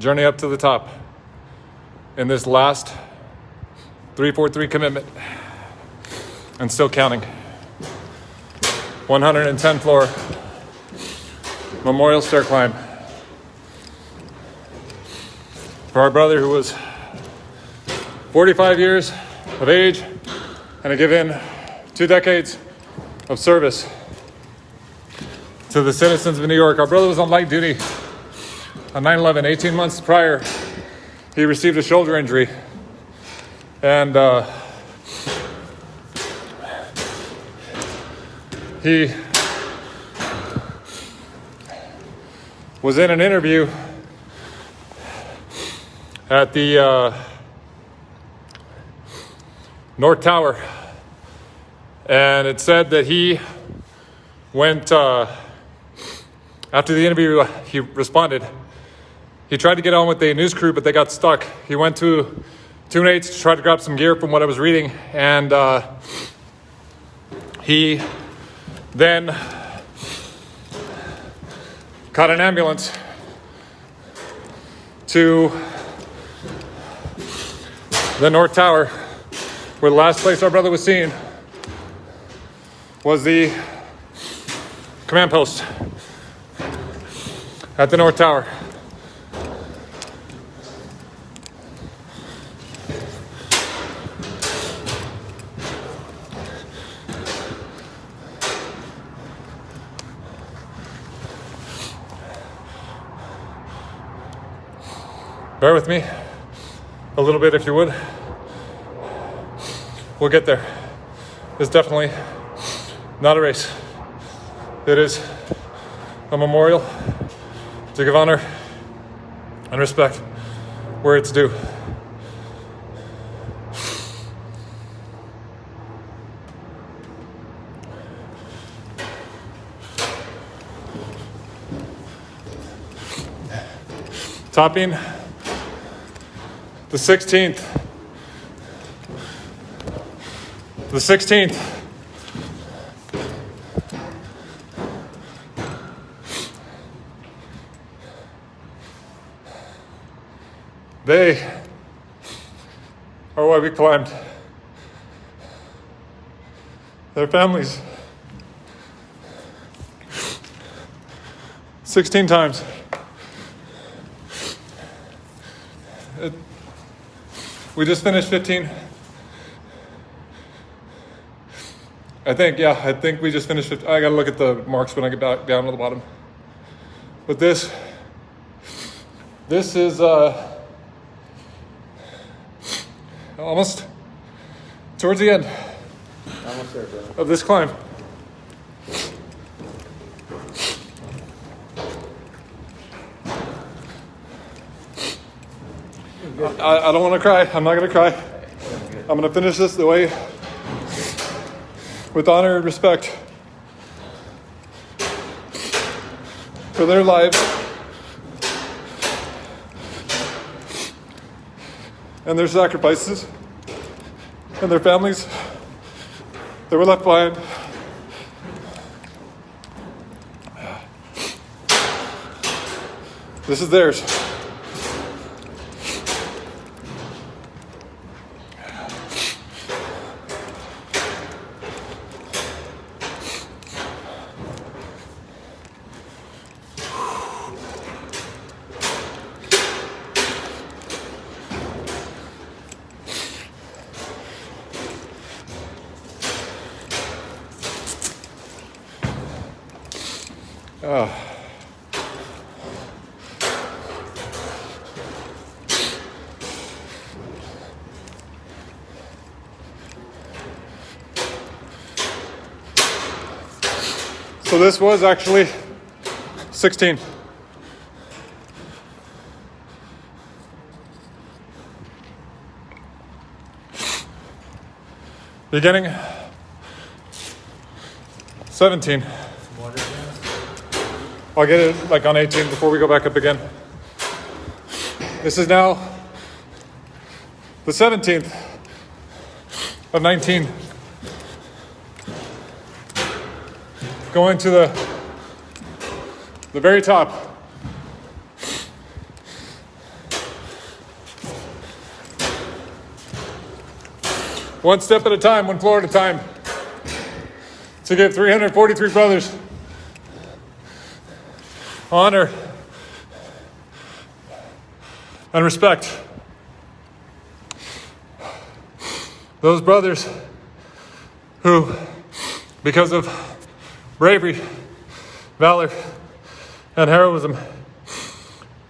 journey up to the top in this last 343 commitment, and still counting. 110 floor memorial stair climb for our brother who was 45 years of age and had given 2 decades of service to the citizens of New York. Our brother was on light duty on 9/11. 18 months prior, he received a shoulder injury. And he was in an interview at the North Tower. And it said that he went... After the interview, he responded. He tried to get on with the news crew, but they got stuck. He went to 2-8 to try to grab some gear from what I was reading, and he then caught an ambulance to The North Tower, where the last place our brother was seen was the command post at the North Tower. Bear with me a little bit if you would. We'll get there. It's definitely not a race. It is a memorial to give honor and respect where it's due. Topping the 16th. The 16th. They are why we climbed. Their families. 16 times. We just finished 15. I think we just finished 15. I gotta look at the marks when I get back down to the bottom. But this is almost towards the end Almost there, brother. of this climb. I don't want to cry. I'm not going to cry. I'm going to finish this the way, with honor and respect for their lives and their sacrifices and their families that were left behind. This is theirs. So this was actually 16. Beginning 17. I'll get it like on 18 before we go back up again. This is now the 17th of 19. Going to the very top. One step at a time, one floor at a time. To give 343 brothers honor and respect. Those brothers who, because of bravery, valor, and heroism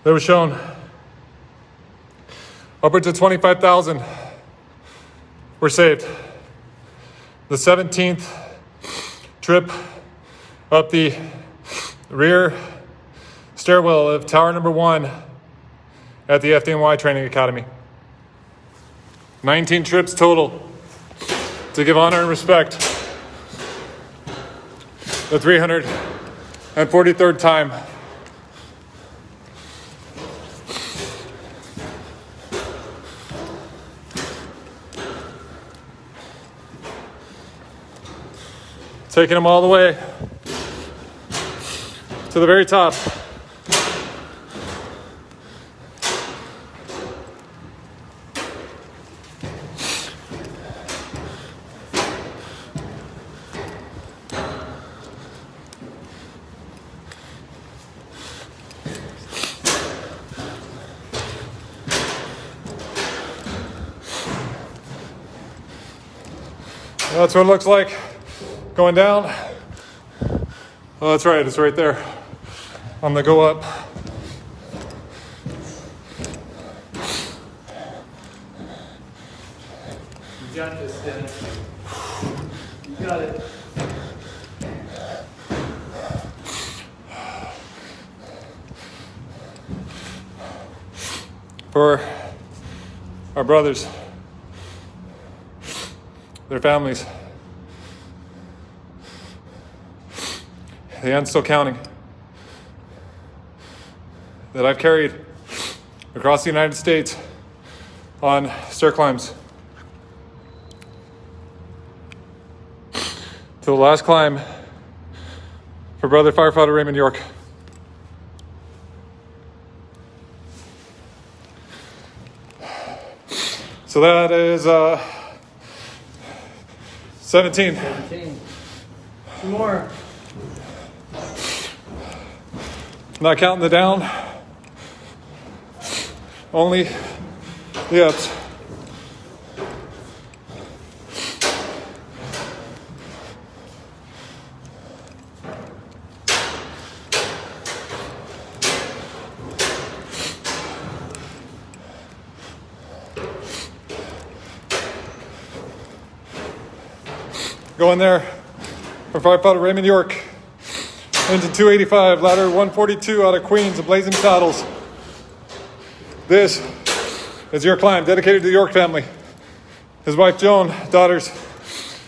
that was shown, upwards of 25,000 were saved. The 17th trip up the rear stairwell of tower number 1 at the FDNY Training Academy. 19 trips total to give honor and respect. The 343rd time. Taking them all the way to the very top. That's what it looks like going down. Oh, that's right, it's right there on the go up. You got this, Dennis. You got it. For our brothers, their families, the end's still counting, that I've carried across the United States on stair climbs. To the last climb for brother firefighter Raymond York. So that is 17. 17. Two more. Not counting the down, only the ups. Going there for firefighter Raymond York. Engine 285, ladder 142 out of Queens, the Blazing Saddles. This is your climb, dedicated to the York family. His wife Joan, daughters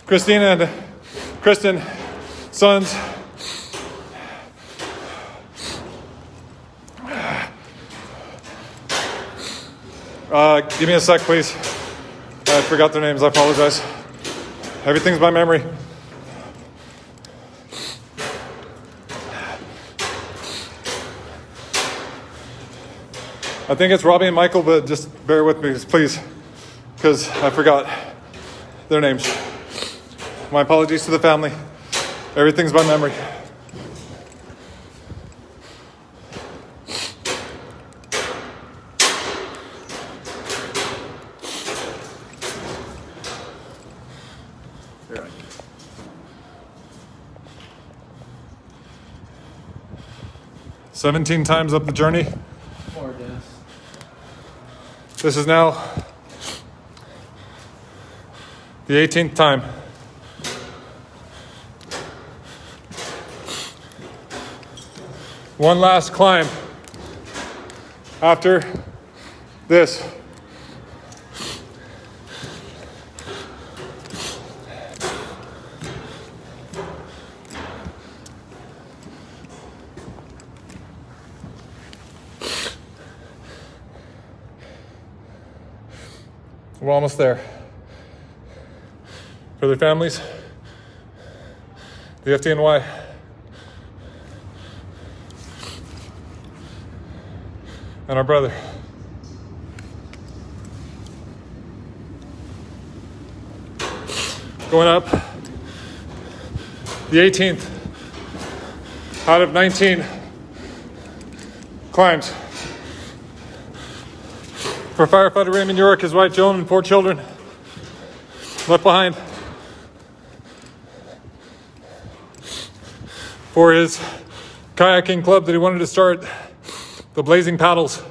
Christina and Kristen, sons give me a sec, please. I forgot their names, I apologize. Everything's by memory. I think it's Robbie and Michael, but just bear with me, please, because I forgot their names. My apologies to the family. Everything's by memory. Here, 17 times up the journey. more, Dennis. This is now the 18th time. One last climb after this. We're almost there. For their families, the FDNY, and our brother. Going up the 18th out of 19 climbs. For firefighter Raymond York, his wife Joan, and 4 children left behind. For his kayaking club that he wanted to start, the Blazing Paddles.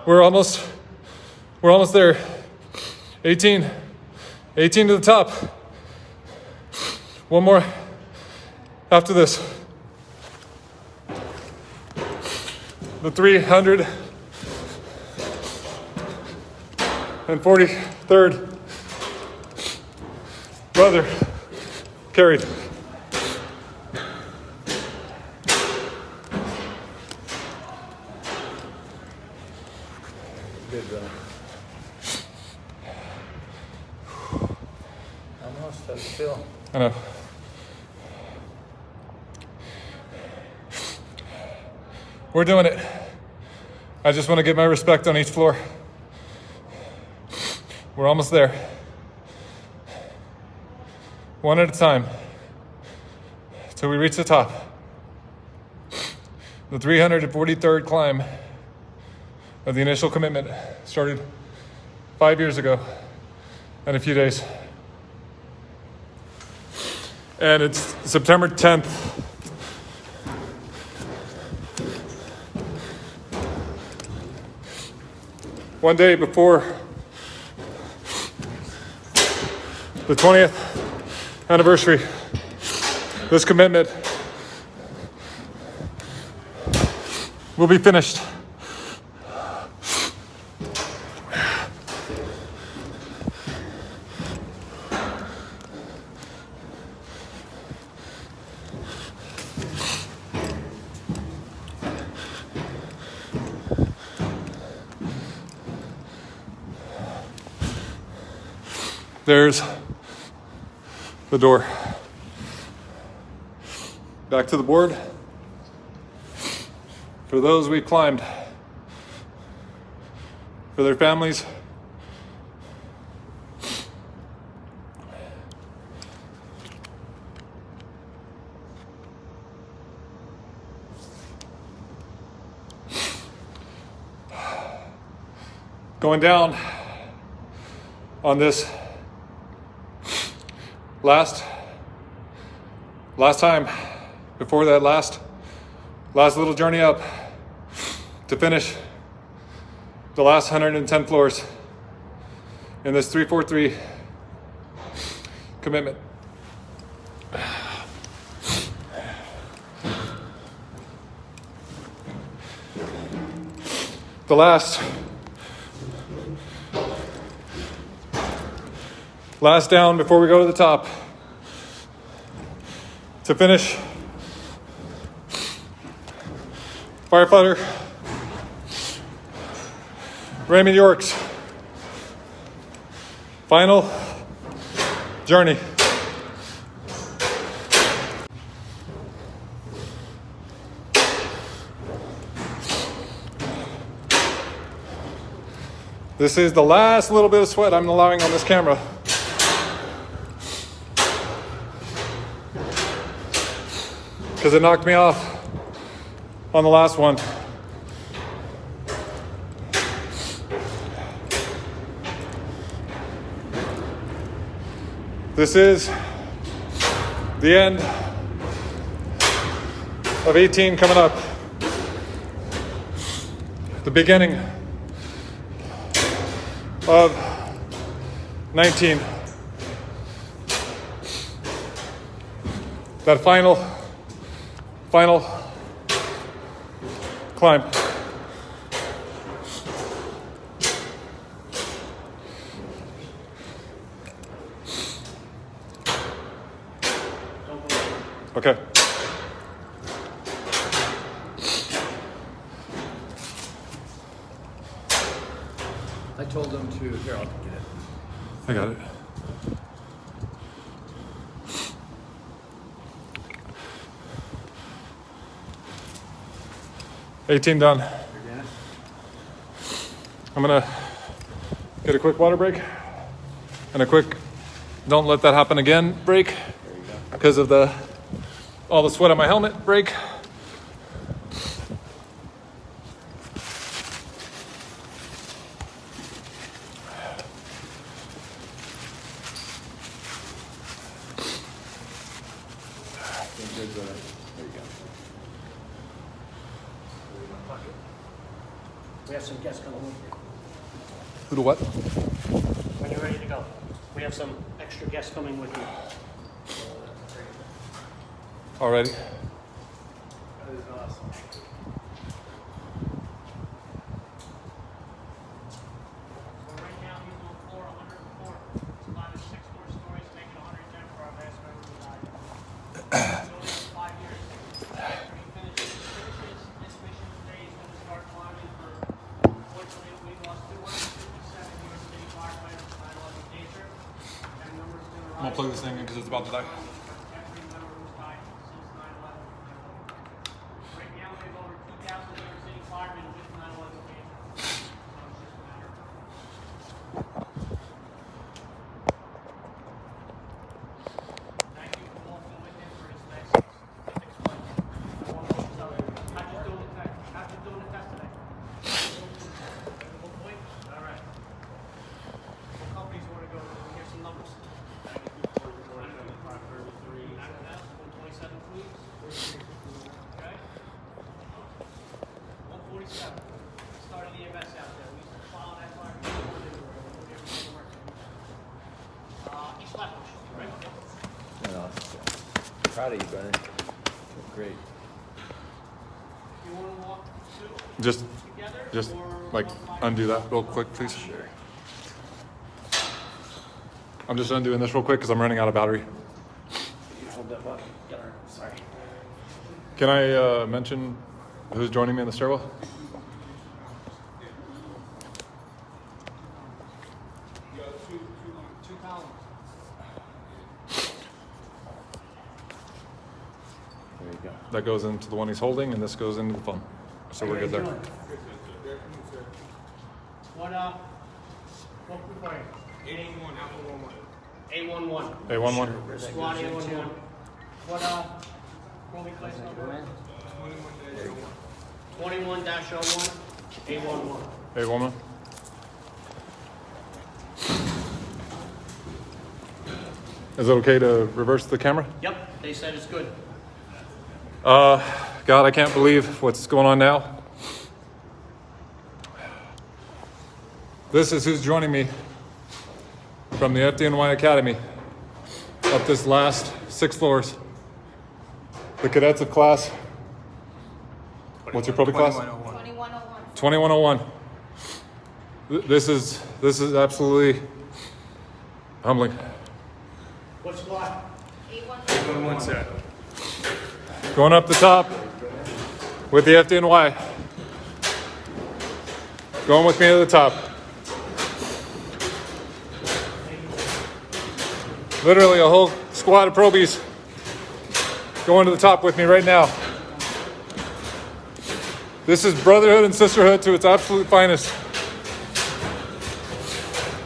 We're almost there. 18 to the top. One more after this. The 343rd brother carried. Good, brother. Almost. How's it feel? I know. We're doing it. I just want to get my respect on each floor. We're almost there. One at a time. Till we reach the top. The 343rd climb of the initial commitment started 5 years ago in a few days. And it's September 10th. One day before the 20th anniversary, this commitment will be finished. There's the door. Back to the board. For those we've climbed, for their families, going down on this last time, before that last little journey up to finish the last 110 floors in this 343 commitment. The last down before we go to the top to finish firefighter Raymond York's final journey. This is the last little bit of sweat I'm allowing on this camera. Because it knocked me off on the last one. This is the end of 18 coming up. The beginning of 19. That final climb. Okay. I told them to, here, I'll get it. I got it. $18 done. I'm gonna get a quick water break and a quick don't let that happen again break because of all the sweat on my helmet break. We have some guests coming with you. Little what? When you're ready to go. We have some extra guests coming with you. Already? That is awesome. So right now he's on floor 104. It's climbing 6 more stories, making 110 for our last member who died. It's only 5 years. After he finishes this mission today, he's going to start climbing for, unfortunately, we lost 257 New York City firefighters to 9/11 danger. That number's going to rise. I'm gonna plug this thing in because it's about to die. Every member who's died since 9/11. Right now, we have over 2,000 New York City firemen with 9/11 danger. So it's just a matter of thank you for walking with him for his next flight. I want to tell you, how'd you do the test today? Good point? All right. What companies you want to go to? proud of you, brother. Great. You want to walk two Just together? Or like undo that real quick, please. Sure. I'm just undoing this real quick because I'm running out of battery. You hold that up. Sorry. Can I mention who's joining me in the stairwell? two columns. There you go. That goes into the one he's holding, and this goes into the phone. So we're good there. What group are you? 811, Alpha 11. 811. A11. Squad 811. What we place number? 21-01, 811. A11. Is it okay to reverse the camera? Yep, they said it's good. God, I can't believe what's going on now. This is who's joining me from the FDNY Academy up this last 6 floors. The cadets of class. What's your public class? 2101. 2101. This is absolutely humbling. What squad? A11. Going up the top with the FDNY. Going with me to the top. Literally a whole squad of probies going to the top with me right now. This is brotherhood and sisterhood to its absolute finest.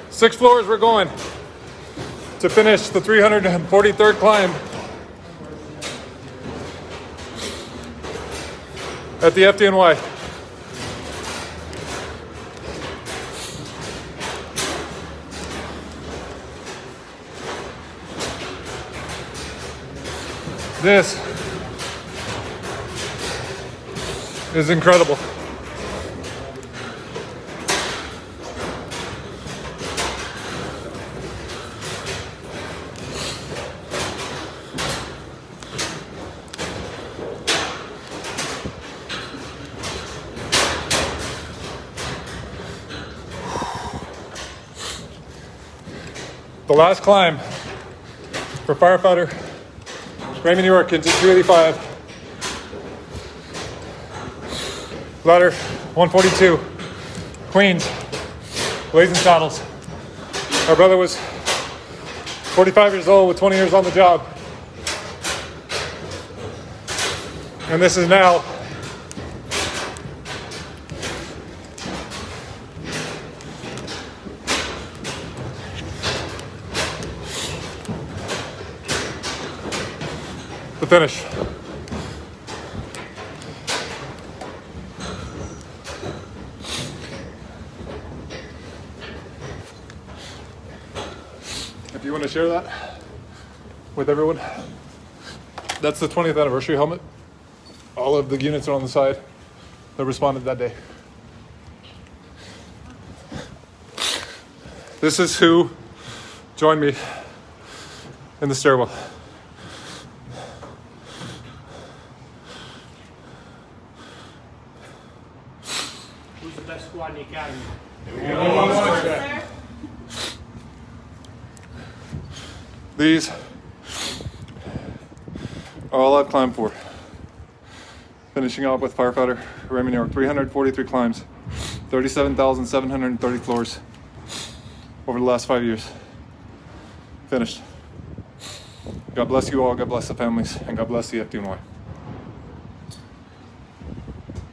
6 floors we're going to finish the 343rd climb at the FDNY. This is incredible. The last climb for firefighter Raymond, New York, into 285. Ladder 142, Queens, blazing saddles. Our brother was 45 years old with 20 years on the job. And this is now the finish. If you want to share that with everyone, that's the 20th anniversary helmet. All of the units are on the side that responded that day. This is who joined me in the stairwell. Who's the best squad in the academy? Sir? These are all I've climbed for. Finishing up with firefighter Raymond, New York, 343 climbs, 37,730 floors over the last 5 years. Finished. God bless you all, God bless the families, and God bless the FDNY.